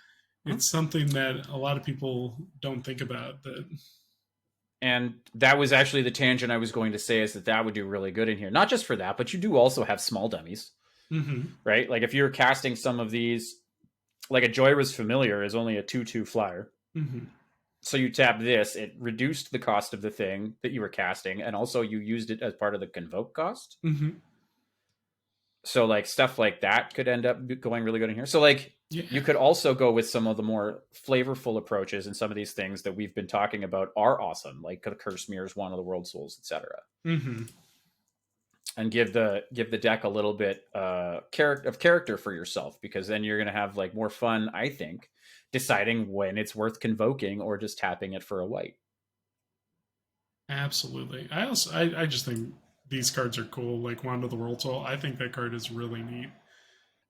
Mhm. it's something that a lot of people don't think about. That. And that was actually the tangent I was going to say, is that that would do really good in here. Not just for that, but you do also have small dummies, Mm-hmm. right? Like if you're casting some of these, like a Joyra's Familiar is only a 2/2 flyer. Mm-hmm. So you tap this, it reduced the cost of the thing that you were casting, and also you used it as part of the convoke cost. Mm-hmm. So like stuff like that could end up going really good in here. So like Yeah. you could also go with some of the more flavorful approaches, and some of these things that we've been talking about are awesome, like the Curse Mirrors, One of the World Souls, etc. Mm-hmm. And give the deck a little bit character for yourself, because then you're going to have like more fun, I think, deciding when it's worth convoking or just tapping it for a white. Absolutely. I just think these cards are cool. Like Wand of the World Soul. I think that card is really neat.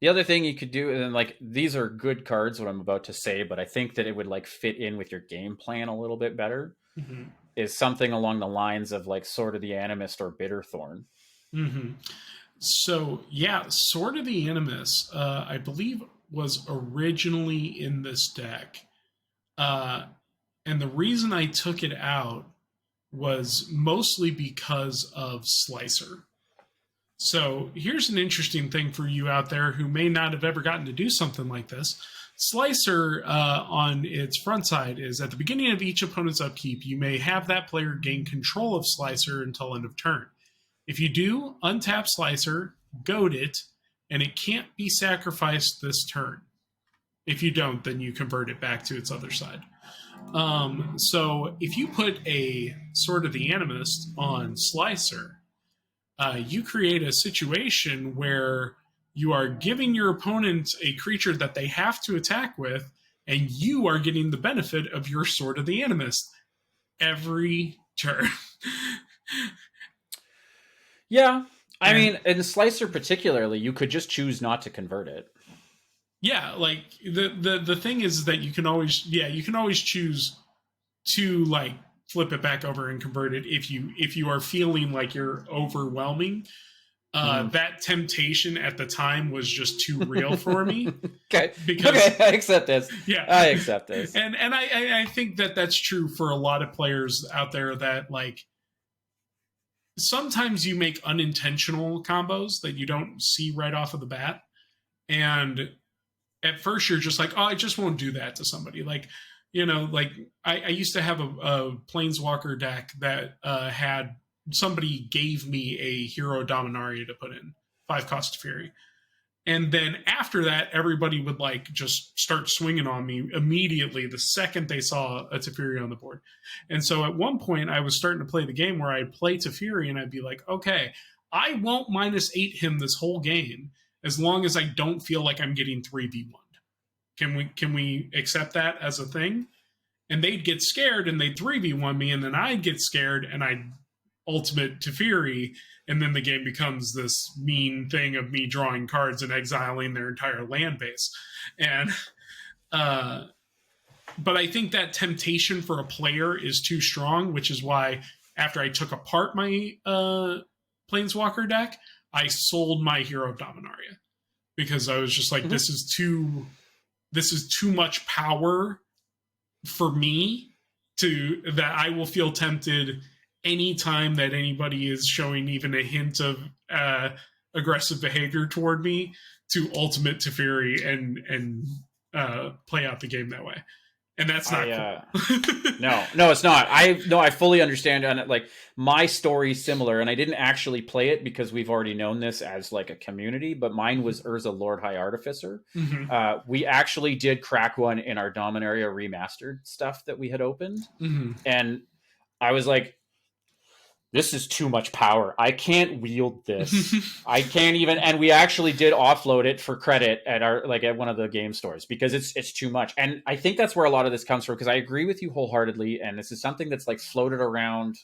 The other thing you could do, and like these are good cards, what I'm about to say, but I think that it would like fit in with your game plan a little bit better, Mm-hmm. is something along the lines of like Sword of the Animist or Bitterthorn. Mm-hmm. So yeah, Sword of the Animus, I believe, was originally in this deck, uh, and the reason I took it out was mostly because of Slicer. So here's an interesting thing for you out there who may not have ever gotten to do something like this. Slicer on its front side is at the beginning of each opponent's upkeep, you may have that player gain control of Slicer until end of turn. If you do, untap Slicer, goad it, and it can't be sacrificed this turn. If you don't, then you convert it back to its other side. So if you put a Sword of the Animist on Slicer, you create a situation where you are giving your opponent a creature that they have to attack with, and you are getting the benefit of your Sword of the Animist every turn. Yeah, I And mean, in Slicer particularly, you could just choose not to convert it. yeah, like the thing is that you can always choose to like flip it back over and convert it if you are feeling like you're overwhelming. Mm-hmm. That temptation at the time was just too real for me Okay, because okay, I accept this. yeah, I accept this. and I think that that's true for a lot of players out there, that like sometimes you make unintentional combos that you don't see right off of the bat, and at first you're just like, oh, I just won't do that to somebody. Like, like I used to have a Planeswalker deck that had somebody gave me a Hero Dominaria to put in 5 cost Fury. And then after that, everybody would like just start swinging on me immediately the second they saw a Teferi on the board. And so at one point, I was starting to play the game where I'd play Teferi and I'd be like, okay, I won't -8 him this whole game as long as I don't feel like I'm getting 3v1. Can we accept that as a thing? And they'd get scared and they'd 3v1 me, and then I'd get scared and I'd ultimate Teferi, and then the game becomes this mean thing of me drawing cards and exiling their entire land base. And uh, but I think that temptation for a player is too strong, which is why after I took apart my Planeswalker deck, I sold my Hero Dominaria, because I was just like, Mm-hmm. this is too much power for me to that I will feel tempted anytime that anybody is showing even a hint of aggressive behavior toward me to ultimate Teferi and play out the game that way. And that's not cool. No, it's not. I fully understand. And like my story's similar, and I didn't actually play it because we've already known this as like a community. But mine was Urza Lord High Artificer. Mm-hmm. We actually did crack one in our Dominaria remastered stuff that we had opened, Mm-hmm. and I was like, this is too much power. I can't wield this. I can't even. And we actually did offload it for credit at at one of the game stores, because it's too much. And I think that's where a lot of this comes from, because I agree with you wholeheartedly. And this is something that's like floated around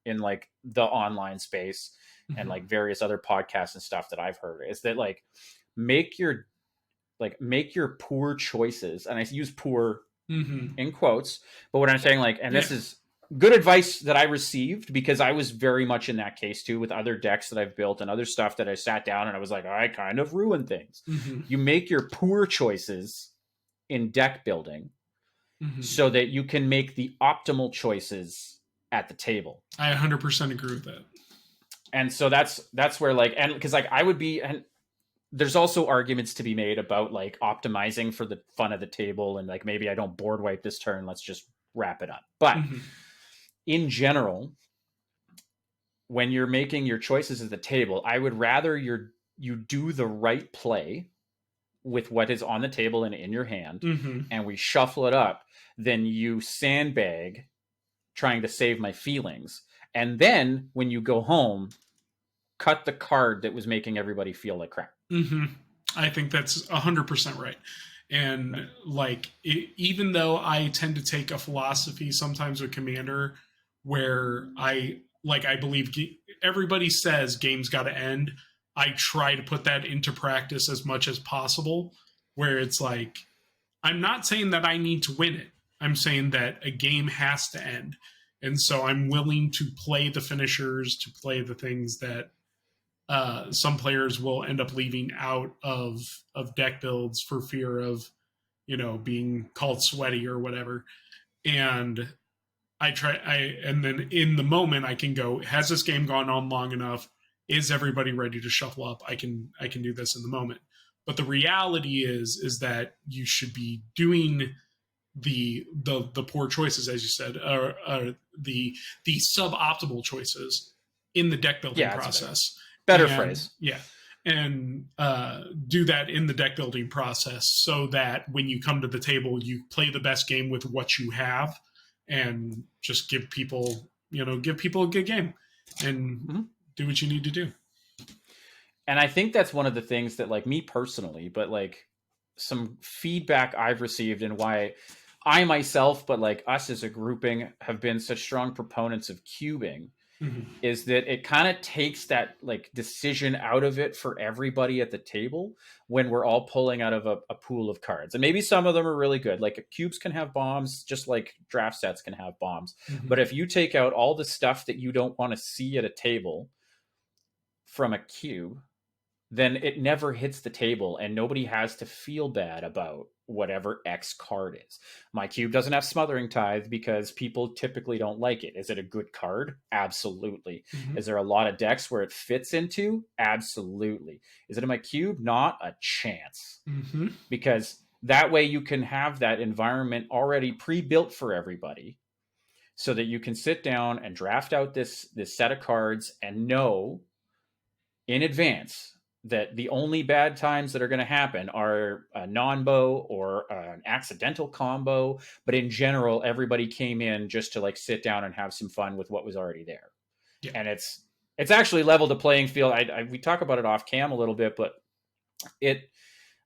in like the online space and like various other podcasts and stuff that I've heard, is that like make your poor choices. And I use poor Mm-hmm. in quotes, but what I'm saying, like, and Yeah. this is good advice that I received, because I was very much in that case too with other decks that I've built and other stuff that I sat down and I was like, I kind of ruined things. Mm-hmm. You make your poor choices in deck building so that you can make the optimal choices at the table. I 100% agree with that. And so that's where, like, and because like I would be, and there's also arguments to be made about like optimizing for the fun of the table, and like maybe I don't board wipe this turn, let's just wrap it up. But in general, when you're making your choices at the table, I would rather you do the right play with what is on the table and in your hand, and we shuffle it up, than you sandbag trying to save my feelings. And then when you go home, cut the card that was making everybody feel like crap. I think that's 100% right. And like, even though I tend to take a philosophy sometimes with Commander where I believe everybody says game's got to end, I try to put that into practice as much as possible, where it's like, I'm not saying that I need to win it. I'm saying that a game has to end. And so I'm willing to play the finishers, to play the things that some players will end up leaving out of deck builds for fear of, being called sweaty or whatever. And and then in the moment I can go, has this game gone on long enough? Is everybody ready to shuffle up? I can do this in the moment. But the reality is that you should be doing the poor choices, as you said, the suboptimal choices in the deck building process. Better phrase. Yeah. And do that in the deck building process so that when you come to the table, you play the best game with what you have, and just give people a good game, and do what you need to do. And I think that's one of the things that, like, me personally, but like some feedback I've received, and why I myself, but like us as a grouping, have been such strong proponents of cubing, is that it kind of takes that like decision out of it for everybody at the table when we're all pulling out of a pool of cards. And maybe some of them are really good. Like cubes can have bombs, just like draft sets can have bombs. But if you take out all the stuff that you don't want to see at a table from a cube, then it never hits the table, and nobody has to feel bad about whatever X card is. My cube doesn't have Smothering Tithe because people typically don't like it. Is it a good card? Absolutely. Is there a lot of decks where it fits into? Absolutely. Is it in my cube? Not a chance. Because that way you can have that environment already pre-built for everybody, so that you can sit down and draft out this set of cards and know in advance that the only bad times that are going to happen are a non-bow or an accidental combo. But in general, everybody came in just to like sit down and have some fun with what was already there. Yeah. And it's actually leveled the playing field. We talk about it off cam a little bit, but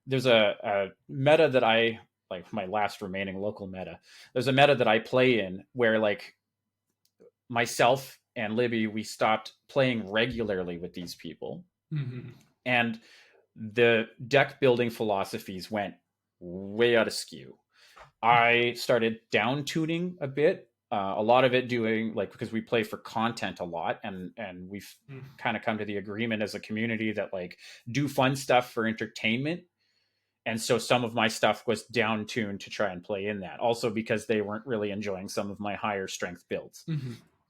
there's a meta that I like, my last remaining local meta. There's a meta that I play in where like myself and Libby, we stopped playing regularly with these people. And the deck building philosophies went way out of skew. I started down tuning a bit, a lot of it doing like, because we play for content a lot, and we've kind of come to the agreement as a community that like do fun stuff for entertainment. And so some of my stuff was down tuned to try and play in that, also because they weren't really enjoying some of my higher strength builds.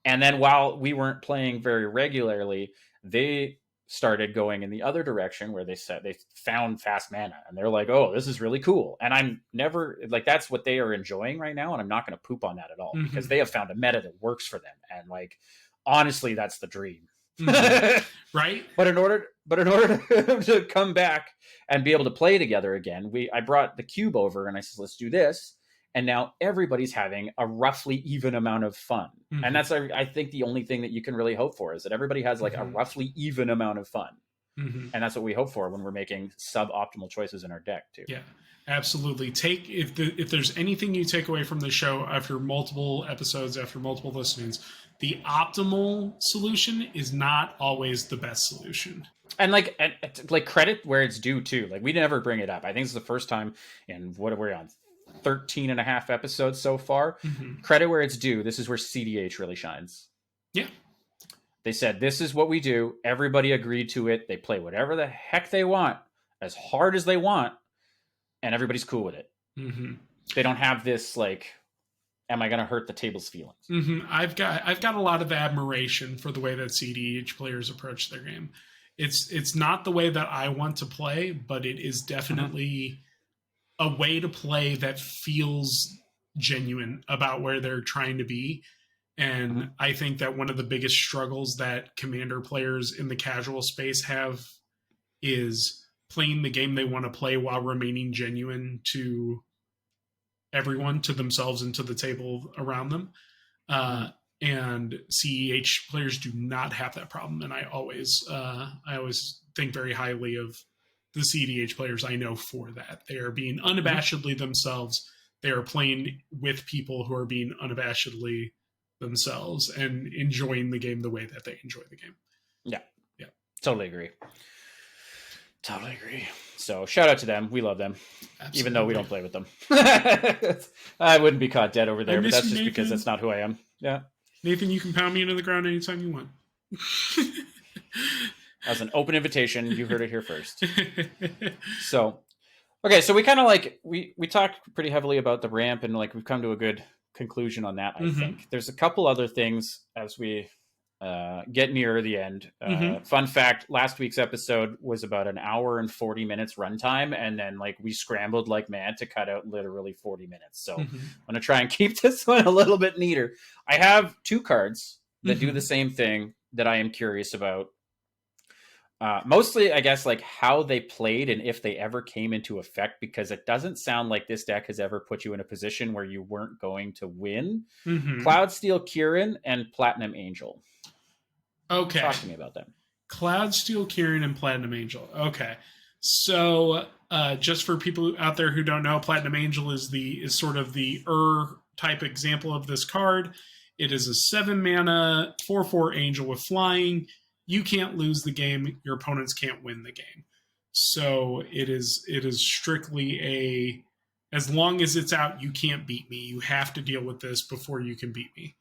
And then while we weren't playing very regularly, they started going in the other direction, where they said they found fast mana and they're like, oh, this is really cool. And I'm never like, that's what they are enjoying right now. And I'm not going to poop on that at all, because they have found a meta that works for them. And like, honestly, that's the dream. Right. But in order to come back and be able to play together again, I brought the cube over and I said, let's do this. And now everybody's having a roughly even amount of fun. And that's, I think, the only thing that you can really hope for, is that everybody has like a roughly even amount of fun. And that's what we hope for when we're making suboptimal choices in our deck too. Yeah, absolutely. If there's anything you take away from the show after multiple episodes, after multiple listenings, the optimal solution is not always the best solution. And like credit where it's due too. Like, we never bring it up. I think it's the first time in, what are we on, 13 and a half episodes so far. Mm-hmm. Credit where it's due. This is where CDH really shines. Yeah. They said, this is what we do. Everybody agreed to it. They play whatever the heck they want, as hard as they want, and everybody's cool with it. Mm-hmm. They don't have this, like, am I going to hurt the table's feelings? Mm-hmm. I've got a lot of admiration for the way that CDH players approach their game. It's not the way that I want to play, but it is definitely a way to play that feels genuine about where they're trying to be. And I think that one of the biggest struggles that Commander players in the casual space have is playing the game they want to play while remaining genuine to everyone, to themselves, and to the table around them. And CEH players do not have that problem. And I always think very highly of the CDH players I know for that. They are being unabashedly themselves. They are playing with people who are being unabashedly themselves and enjoying the game the way that they enjoy the game. Yeah. Yeah. Totally agree. So shout out to them. We love them. Absolutely. Even though we don't play with them. I wouldn't be caught dead over there, but that's just because that's not who I am. Yeah. Nathan, you can pound me into the ground anytime you want. As an open invitation, you heard it here first. So, okay, so we kind of like, we talked pretty heavily about the ramp, and like we've come to a good conclusion on that, I think. There's a couple other things as we get near the end. Fun fact, last week's episode was about an hour and 40 minutes runtime, and then like we scrambled like mad to cut out literally 40 minutes. So I'm going to try and keep this one a little bit neater. I have two cards that do the same thing that I am curious about. Mostly, I guess, like how they played and if they ever came into effect, because it doesn't sound like this deck has ever put you in a position where you weren't going to win. Cloudsteel Kieran and Platinum Angel. Okay. Talk to me about them. Cloudsteel Kieran and Platinum Angel. Okay. So just for people out there who don't know, Platinum Angel is sort of the type example of this card. It is a 7 mana 4/4 angel with flying. You can't lose the game. Your opponents can't win the game. So it is strictly as long as it's out, you can't beat me. You have to deal with this before you can beat me.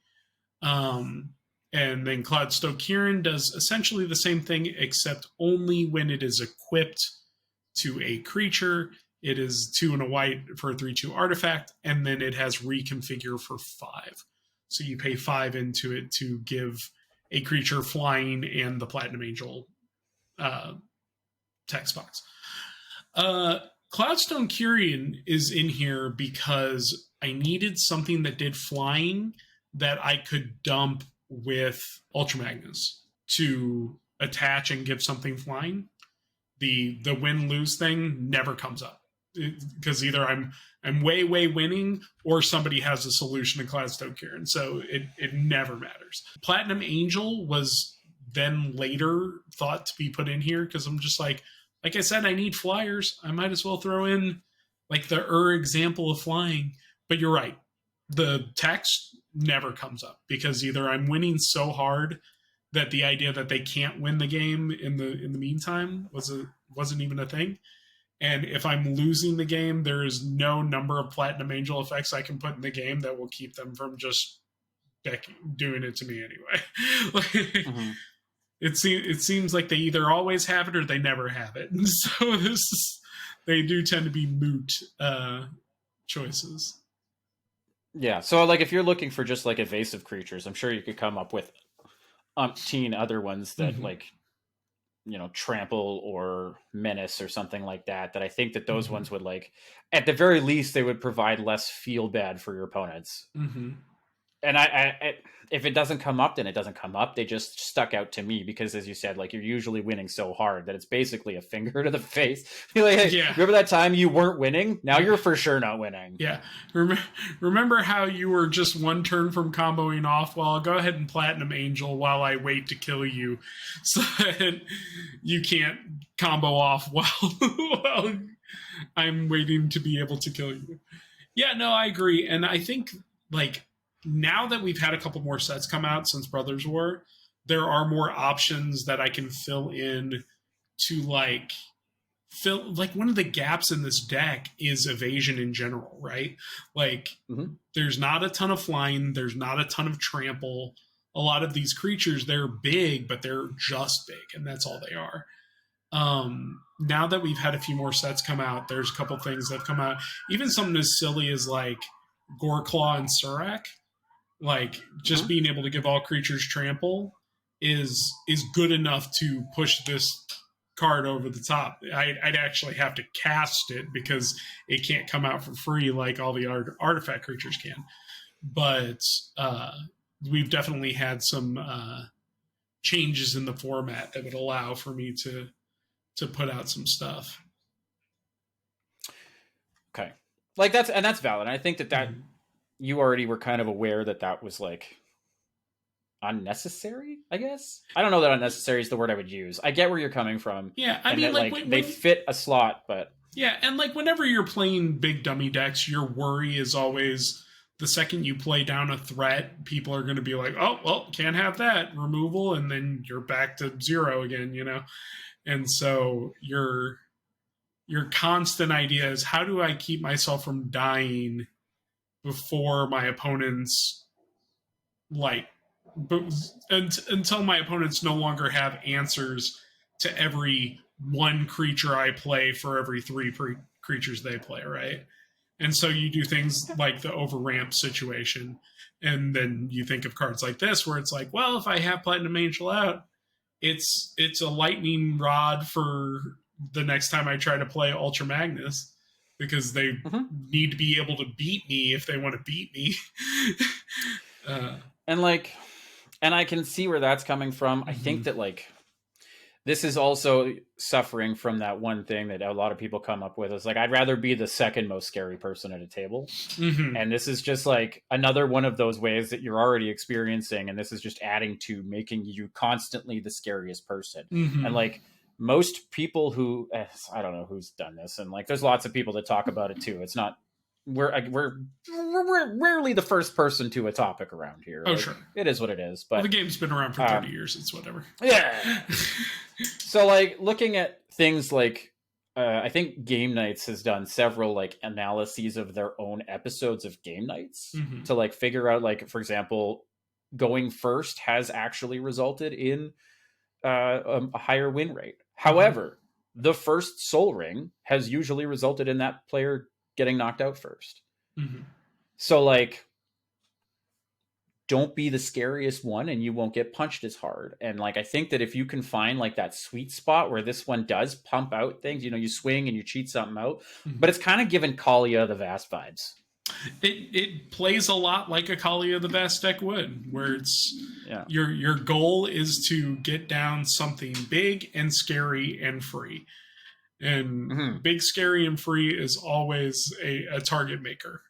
And then Cloudsteel Kieran does essentially the same thing, except only when it is equipped to a creature. It is 2 and a white for a 3/2 artifact, and then it has reconfigure for 5. So you pay 5 into it to give a creature flying and the Platinum Angel text box. Cloudstone Kieran is in here because I needed something that did flying that I could dump with Ultra Magnus to attach and give something flying. The win-lose thing never comes up, because either I'm way winning or somebody has a solution to Cloudstone Kieran, so it never matters. Platinum Angel was then later thought to be put in here because I'm just like I said, I need flyers. I might as well throw in like the example of flying. But you're right, the text never comes up because either I'm winning so hard that the idea that they can't win the game in the meantime wasn't even a thing. And if I'm losing the game, there is no number of Platinum Angel effects I can put in the game that will keep them from just doing it to me anyway. It seems like they either always have it or they never have it. And so they do tend to be moot choices. Yeah, so like if you're looking for just like evasive creatures, I'm sure you could come up with umpteen other ones that like, you know, trample or menace or something like that I think that those ones would, like, at the very least, they would provide less feel bad for your opponents. And I if it doesn't come up, then it doesn't come up. They just stuck out to me because, as you said, like, you're usually winning so hard that it's basically a finger to the face. You're like, hey, remember that time you weren't winning? Now you're for sure not winning. Yeah. Remember how you were just one turn from comboing off? Well, I'll go ahead and Platinum Angel while I wait to kill you so that you can't combo off while I'm waiting to be able to kill you. Yeah, no, I agree. And I think, like, now that we've had a couple more sets come out since Brothers War, there are more options that I can fill in to, like, like one of the gaps in this deck is evasion in general, right? Like there's not a ton of flying, there's not a ton of trample. A lot of these creatures, they're big, but they're just big, and that's all they are. Now that we've had a few more sets come out, there's a couple things that have come out. Even something as silly as like Goreclaw and Surak, like just being able to give all creatures trample is good enough to push this card over the top. I'd actually have to cast it because it can't come out for free like all the artifact creatures can. But we've definitely had some changes in the format that would allow for me to put out some stuff. Okay, like that's valid. I think that you already were kind of aware that was like unnecessary, I guess. I don't know that unnecessary is the word I would use. I get where you're coming from. Yeah, I mean, that, they fit a slot, but yeah, and like whenever you're playing big dummy decks, your worry is always the second you play down a threat, people are going to be like, "Oh, well, can't have that removal," and then you're back to 0 again, you know. And so your constant idea is, how do I keep myself from dying before my opponents, like, until my opponents no longer have answers to every one creature I play for every 3 creatures they play, right? And so you do things like the overramp situation, and then you think of cards like this where it's like, well, if I have Platinum Angel out, it's a lightning rod for the next time I try to play Ultra Magnus, because they need to be able to beat me if they want to beat me. And I can see where that's coming from. I think that like this is also suffering from that one thing that a lot of people come up with. Is like, I'd rather be the second most scary person at a table. And this is just like another one of those ways that you're already experiencing. And this is just adding to making you constantly the scariest person. And like most people who, I don't know who's done this. And like, there's lots of people that talk about it too. It's not, we're rarely the first person to a topic around here. Oh, like, sure. It is what it is. But the game's been around for 30 years. It's whatever. Yeah. So like looking at things like I think Game Nights has done several like analyses of their own episodes of Game Nights to like figure out, like, for example, going first has actually resulted in a higher win rate. However, the first Soul Ring has usually resulted in that player getting knocked out first. So like, don't be the scariest one and you won't get punched as hard. And like, I think that if you can find like that sweet spot where this one does pump out things, you know, you swing and you cheat something out, but it's kind of giving Kalia the Vast vibes. It plays a lot like a Kalia the Vast deck would, where it's your goal is to get down something big and scary and free. And big, scary, and free is always a target maker.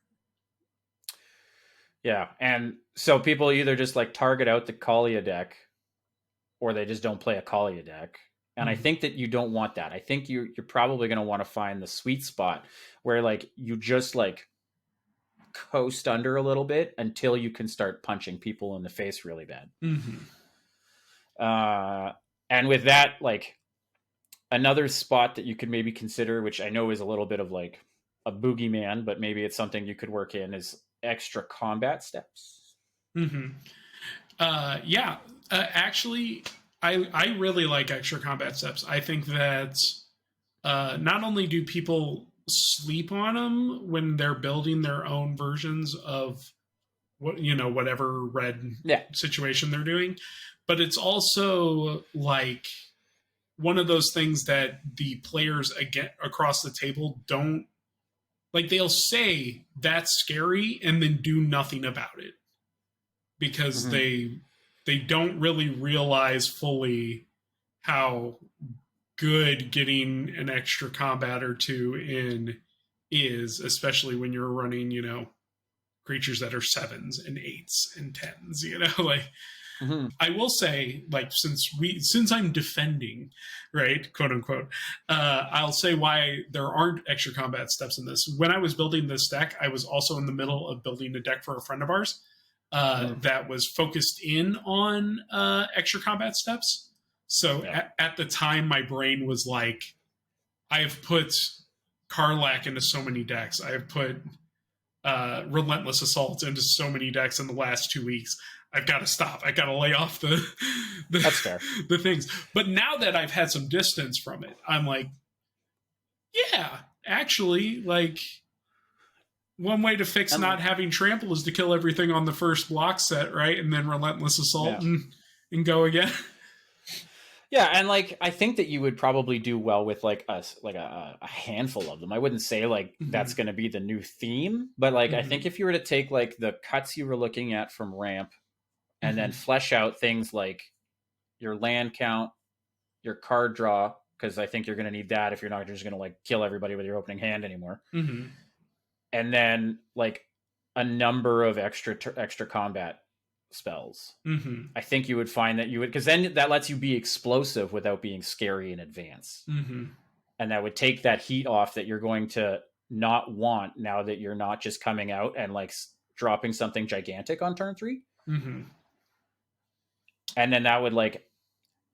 Yeah, and so people either just like target out the Kalia deck, or they just don't play a Kalia deck. And I think that you don't want that. I think you're probably going to want to find the sweet spot where like you just like coast under a little bit until you can start punching people in the face really bad. And with that, like, another spot that you could maybe consider, which I know is a little bit of like a boogeyman, but maybe it's something you could work in, is extra combat steps. Actually, I really like extra combat steps. I think that not only do people sleep on them when they're building their own versions of whatever red situation they're doing, but it's also like one of those things that the players across the table don't like. They'll say that's scary and then do nothing about it because they don't really realize fully how good getting an extra combat or two in is, especially when you're running, creatures that are 7s and 8s and 10s, like. I will say, like, since I'm defending, right, quote unquote, I'll say why there aren't extra combat steps in this. When I was building this deck, I was also in the middle of building a deck for a friend of ours that was focused in on extra combat steps. So at the time, my brain was like, I have put Karlach into so many decks. I have put Relentless Assault into so many decks in the last 2 weeks. I've got to stop. I got to lay off That's fair. the things. But now that I've had some distance from it, I'm like, yeah, actually, like, one way to fix not having trample is to kill everything on the first block set, right? And then Relentless Assault and go again. Yeah, and like I think that you would probably do well with like a handful of them. I wouldn't say like that's going to be the new theme, but like I think if you were to take like the cuts you were looking at from ramp and then flesh out things like your land count, your card draw, because I think you're going to need that if you're not just going to like kill everybody with your opening hand anymore. And then like a number of extra combat spells. I think you would find that you would, because then that lets you be explosive without being scary in advance. And that would take that heat off that you're going to not want now that you're not just coming out and like dropping something gigantic on turn 3. And then that would like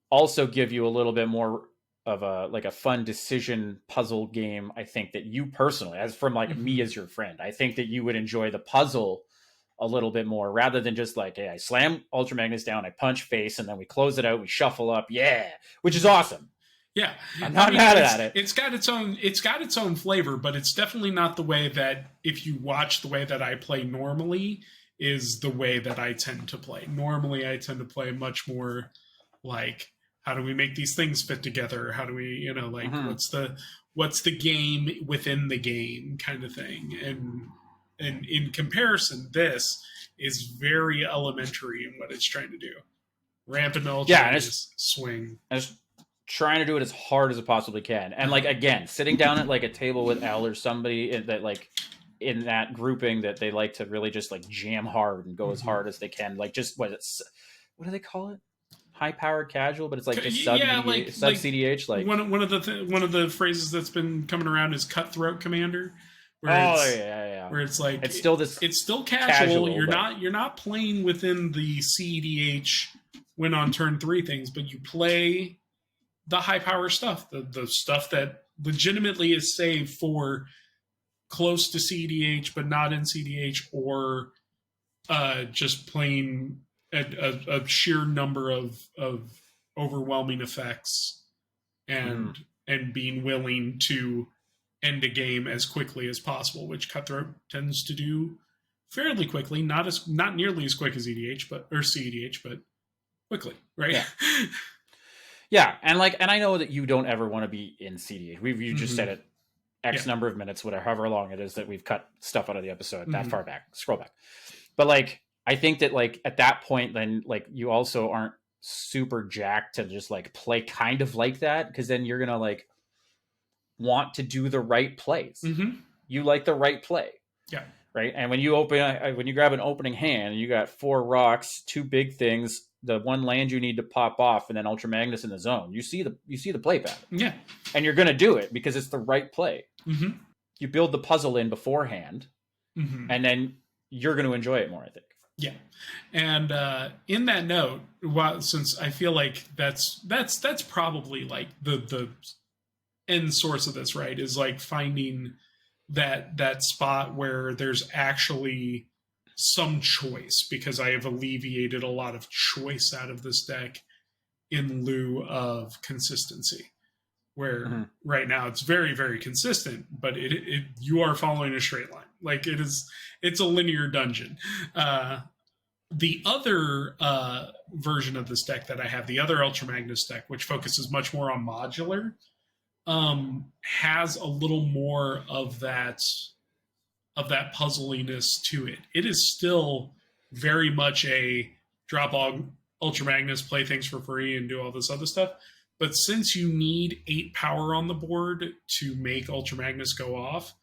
also give you a little bit more of a like a fun decision puzzle game. I think that you personally, as from like me as your friend, I think that you would enjoy the puzzle a little bit more rather than just like, hey, I slam Ultra Magnus down, I punch face, and then we close it out, we shuffle up, which is awesome. Yeah, I'm not mad at it. It's got its own flavor, but it's definitely not the way that if you watch the way that I play normally is the way that I tend to play. Normally, I tend to play much more like, how do we make these things fit together? How do we, what's the game within the game kind of thing? And in comparison, this is very elementary in what it's trying to do. Ramp and ultra, and it's swing. And it's trying to do it as hard as it possibly can. And like, again, sitting down at like a table with Al or somebody that like in that grouping that they like to really just like jam hard and go as hard as they can. Like just what do they call it? High powered casual, but it's like just sub CDH. Like one of the phrases that's been coming around is cutthroat commander. Where it's like it's still casual. You're not playing within the CDH win on turn 3 things, but you play the high power stuff, the stuff that legitimately is saved for close to CDH but not in CDH, or just playing a sheer number of overwhelming effects and being willing to end a game as quickly as possible, which Cutthroat tends to do fairly quickly, not nearly as quick as EDH, but quickly, right? Yeah, and I know that you don't ever want to be in CDH. You just said it X number of minutes, whatever, however long it is that we've cut stuff out of the episode that far back. Scroll back. But like, I think that like at that point, then like you also aren't super jacked to just like play kind of like that, because then you're gonna like want to do the right plays. You like the right play, right? And when you grab an opening hand and you got 4 rocks, 2 big things, the 1 land you need to pop off, and then Ultra Magnus in the zone, you see the play pattern, and you're gonna do it because it's the right play. You build the puzzle in beforehand, and then you're going to enjoy it more, I think. Yeah, and in that note, since I feel like that's probably like the end source of this, right? Is like finding that spot where there's actually some choice, because I have alleviated a lot of choice out of this deck in lieu of consistency. Where right now it's very, very consistent, but you are following a straight line. Like it's a linear dungeon. The other version of this deck that I have, the other Ultra Magnus deck, which focuses much more on modular, has a little more of that puzzliness to it. It is still very much a drop all Ultra Magnus, play things for free, and do all this other stuff. But since you need 8 power on the board to make Ultra Magnus go off,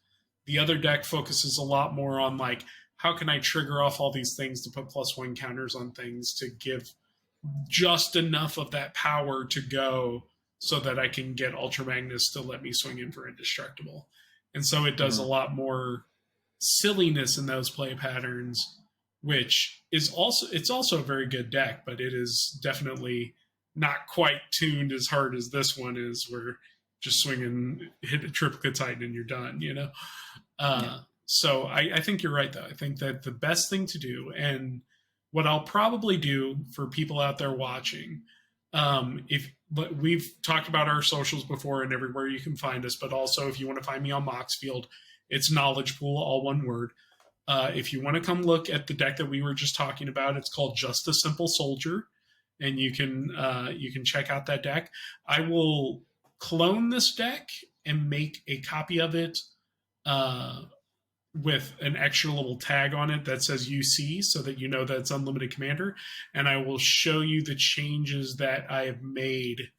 the other deck focuses a lot more on like, how can I trigger off all these things to put +1 counters on things to give just enough of that power to go so that I can get Ultra Magnus to let me swing in for Indestructible. And so it does a lot more silliness in those play patterns, which is also a very good deck, but it is definitely not quite tuned as hard as this one is, where just swing and hit a triplicate titan and you're done, you know? So I think you're right, though. I think that the best thing to do, and what I'll probably do for people out there watching, if but we've talked about our socials before and everywhere you can find us, but also if you want to find me on Moxfield, it's Knowledge Pool, all one word. If you want to come look at the deck that we were just talking about, it's called Just a Simple Soldier, and you can check out that deck. I will clone this deck and make a copy of it with an extra little tag on it that says UC, so that you know that it's Unlimited Commander. And I will show you the changes that I have made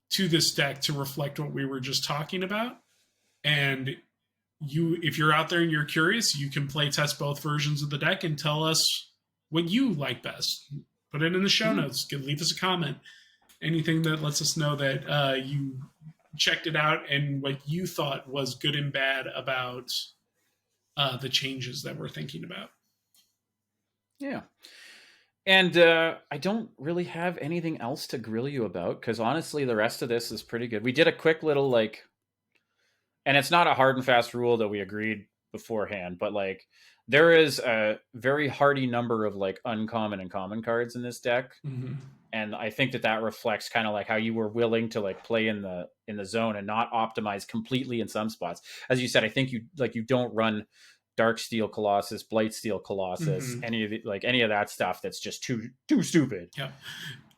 to this deck to reflect what we were just talking about. And if you're out there and you're curious, you can play test both versions of the deck and tell us what you like best. Put it in the show notes. Leave us a comment. Anything that lets us know that you checked it out and what you thought was good and bad about the changes that we're thinking about. Yeah. And I don't really have anything else to grill you about, because honestly, the rest of this is pretty good. We did a quick little, like, and it's not a hard and fast rule that we agreed beforehand, but like there is a very hearty number of like uncommon and common cards in this deck. Mm-hmm. And I think that reflects kind of like how you were willing to like play in the zone and not optimize completely in some spots. As you said, I think you don't run Darksteel Colossus, Blightsteel Colossus, any of that stuff that's just too stupid. Yeah.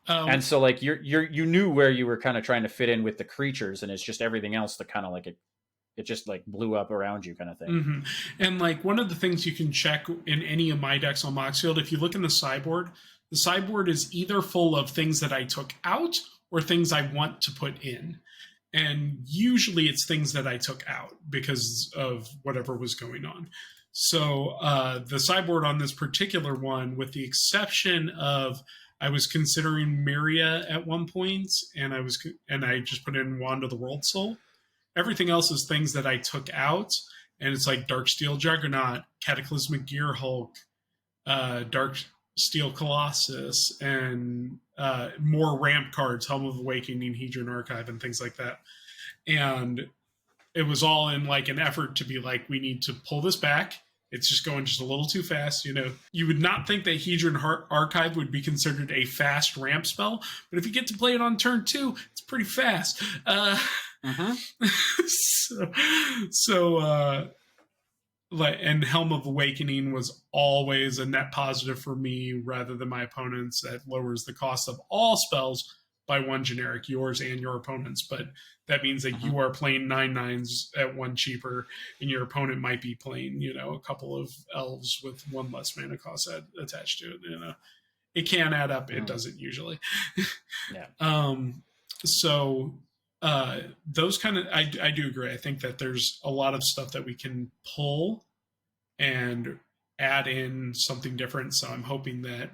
And so like you knew where you were kind of trying to fit in with the creatures, and it's just everything else that kind of like it just like blew up around you kind of thing. Mm-hmm. And like one of the things you can check in any of my decks on Moxfield, if you look in the sideboard is either full of things that I took out or things I want to put in. And usually it's things that I took out because of whatever was going on. So the sideboard on this particular one, with the exception of I was considering Myria at one point, and I just put in Wand of the World Soul. Everything else is things that I took out, and it's like Darksteel Juggernaut, Cataclysmic Gear Hulk, Darksteel Colossus, and more ramp cards, Helm of Awakening, Hedron Archive, and things like that. And it was all in like an effort to be like, we need to pull this back. It's just going just a little too fast. You know, you would not think that Hedron Archive would be considered a fast ramp spell, but if you get to play it on turn 2, it's pretty fast. And Helm of Awakening was always a net positive for me rather than my opponents. That lowers the cost of all spells by 1 generic, yours and your opponent's. But that means that you are playing 9/9s at 1 cheaper, and your opponent might be playing, a couple of elves with 1 less mana cost attached to it. It can add up. It doesn't usually. Yeah. Those kind of, I do agree. I think that there's a lot of stuff that we can pull and add in something different. So I'm hoping that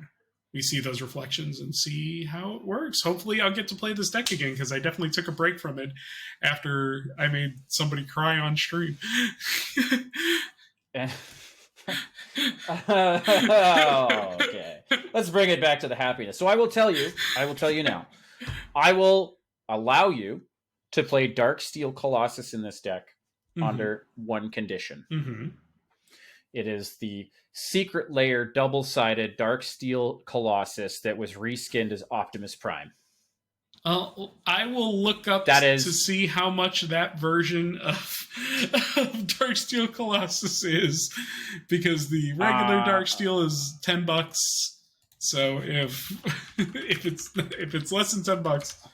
we see those reflections and see how it works. Hopefully I'll get to play this deck again, because I definitely took a break from it after I made somebody cry on stream. Okay. Let's bring it back to the happiness. So I will tell you now. I will allow you to play Darksteel Colossus in this deck under one condition. It is the Secret Lair double-sided Darksteel Colossus that was reskinned as Optimus Prime. I will look up to see how much that version of Darksteel Colossus is, because the regular Darksteel is $10. So if it's less than $10,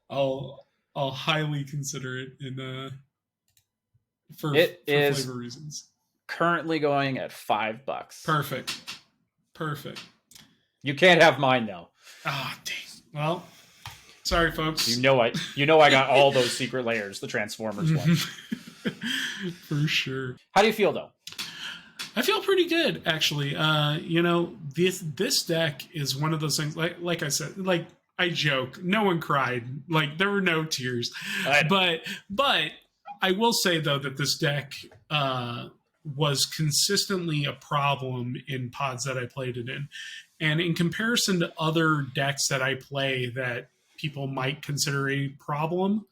I'll highly consider it for flavor reasons. Currently going at $5. Perfect. You can't have mine though. Ah, dang. Well, sorry, folks. You know I got all those Secret Layers, the Transformers one. For sure. How do you feel though? I feel pretty good, actually. This deck is one of those things. Like I said, like I joke, no one cried. Like there were no tears. But I will say though that this deck was consistently a problem in pods that I played it in. And in comparison to other decks that I play that people might consider a problem,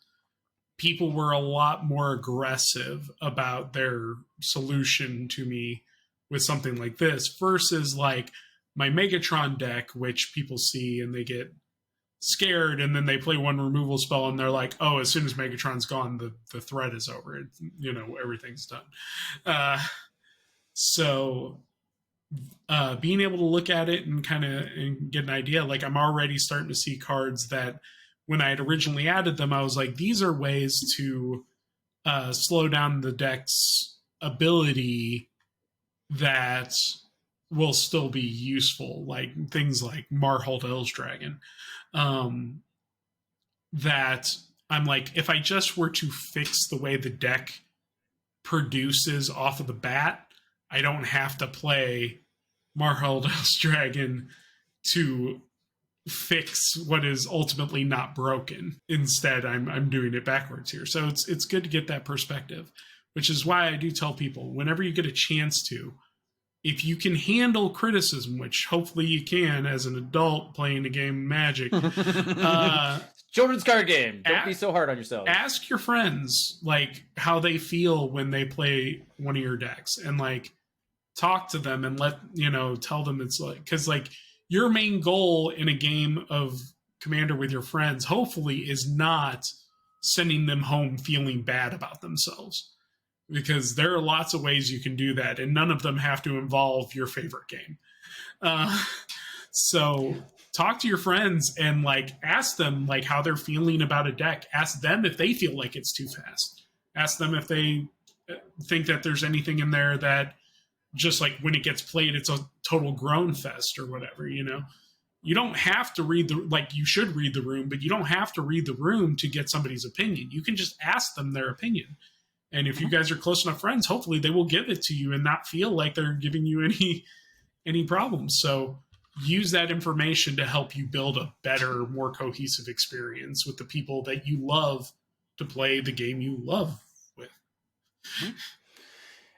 people were a lot more aggressive about their solution to me with something like this versus like my Megatron deck, which people see and they get scared, and then they play one removal spell and they're like, oh, as soon as Megatron's gone, the threat is over. Everything's done. So being able to look at it and kind of get an idea, like I'm already starting to see cards that when I had originally added them, I was like, these are ways to slow down the deck's ability that will still be useful, like things like Marhold Elves Dragon. That I'm like, if I just were to fix the way the deck produces off of the bat, I don't have to play Marhold Elves Dragon to fix what is ultimately not broken. Instead, I'm doing it backwards here. So it's good to get that perspective, which is why I do tell people, whenever you get a chance to, if you can handle criticism, which hopefully you can as an adult playing a game of Magic, children's card game. Don't be so hard on yourself. Ask your friends like how they feel when they play one of your decks, and like talk to them and tell them it's like, because like your main goal in a game of Commander with your friends, hopefully, is not sending them home feeling bad about themselves. Because there are lots of ways you can do that, and none of them have to involve your favorite game. So talk to your friends and like ask them like how they're feeling about a deck. Ask them if they feel like it's too fast. Ask them if they think that there's anything in there that just like when it gets played, it's a total groan fest or whatever, You don't have to read you should read the room, but you don't have to read the room to get somebody's opinion. You can just ask them their opinion. And if you guys are close enough friends, hopefully they will give it to you and not feel like they're giving you any problems. So use that information to help you build a better, more cohesive experience with the people that you love to play the game you love with.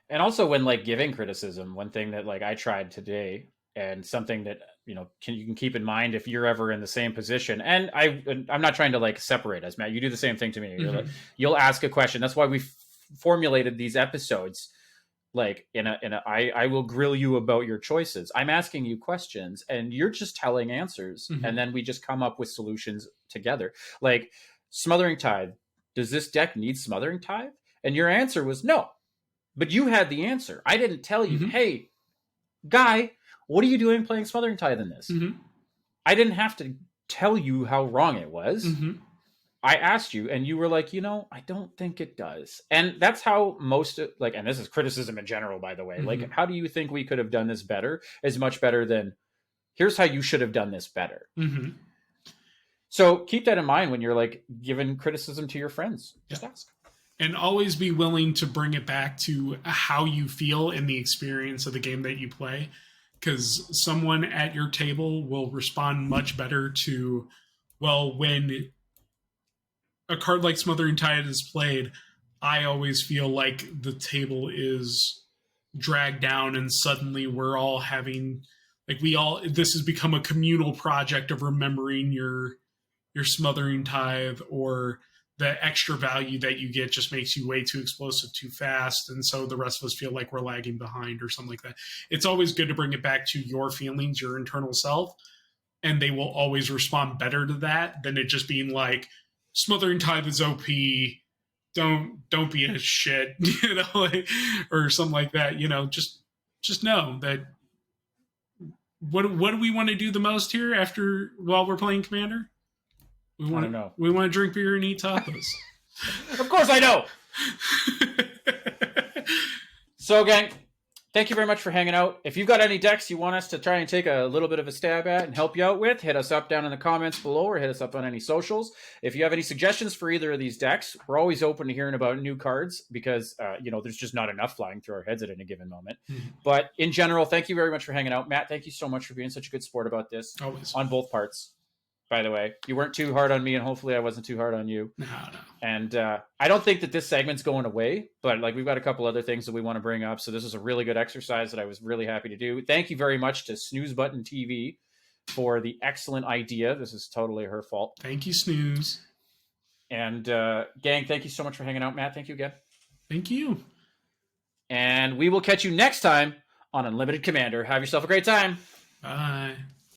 And also when like giving criticism, one thing that like I tried today, and something that you can keep in mind if you're ever in the same position. And I'm not trying to like separate us, Matt. You do the same thing to me. Mm-hmm. You'll ask a question. That's why we formulated these episodes like I will grill you about your choices. I'm asking you questions and you're just telling answers. Mm-hmm. And then we just come up with solutions together. Like Smothering Tithe. Does this deck need Smothering Tithe? And your answer was no. But you had the answer. I didn't tell you, mm-hmm. Hey, guy, what are you doing playing Smothering Tithe in this? Mm-hmm. I didn't have to tell you how wrong it was. Mm-hmm. I asked you and you were like, I don't think it does. And that's how most and this is criticism in general, by the way, mm-hmm. like, how do you think we could have done this better? Is much better than here's how you should have done this better. Mm-hmm. So keep that in mind when you're like giving criticism to your friends. Just ask. And always be willing to bring it back to how you feel in the experience of the game that you play. Because someone at your table will respond much better to, when a card like Smothering Tide is played, I always feel like the table is dragged down and suddenly we're all having, this has become a communal project of remembering your Smothering Tithe, or the extra value that you get just makes you way too explosive too fast, and so the rest of us feel like we're lagging behind or something like that. It's always good to bring it back to your feelings, your internal self, and they will always respond better to that than it just being like, Smothering Tithe is OP, don't be a shit, or something like that. Just know that what do we want to do the most here while we're playing Commander? We want to know. We want to drink beer and eat tacos. Of course I know. So, gang, thank you very much for hanging out. If you've got any decks you want us to try and take a little bit of a stab at and help you out with, hit us up down in the comments below or hit us up on any socials. If you have any suggestions for either of these decks, we're always open to hearing about new cards because, there's just not enough flying through our heads at any given moment. Mm-hmm. But in general, thank you very much for hanging out. Matt, thank you so much for being such a good sport about this. Always. On both parts. By the way, you weren't too hard on me, and hopefully I wasn't too hard on you. No. And I don't think that this segment's going away, but we've got a couple other things that we want to bring up. So this is a really good exercise that I was really happy to do. Thank you very much to Snooze Button TV for the excellent idea. This is totally her fault. Thank you, Snooze. And gang, thank you so much for hanging out, Matt. Thank you again. Thank you. And we will catch you next time on Unlimited Commander. Have yourself a great time. Bye.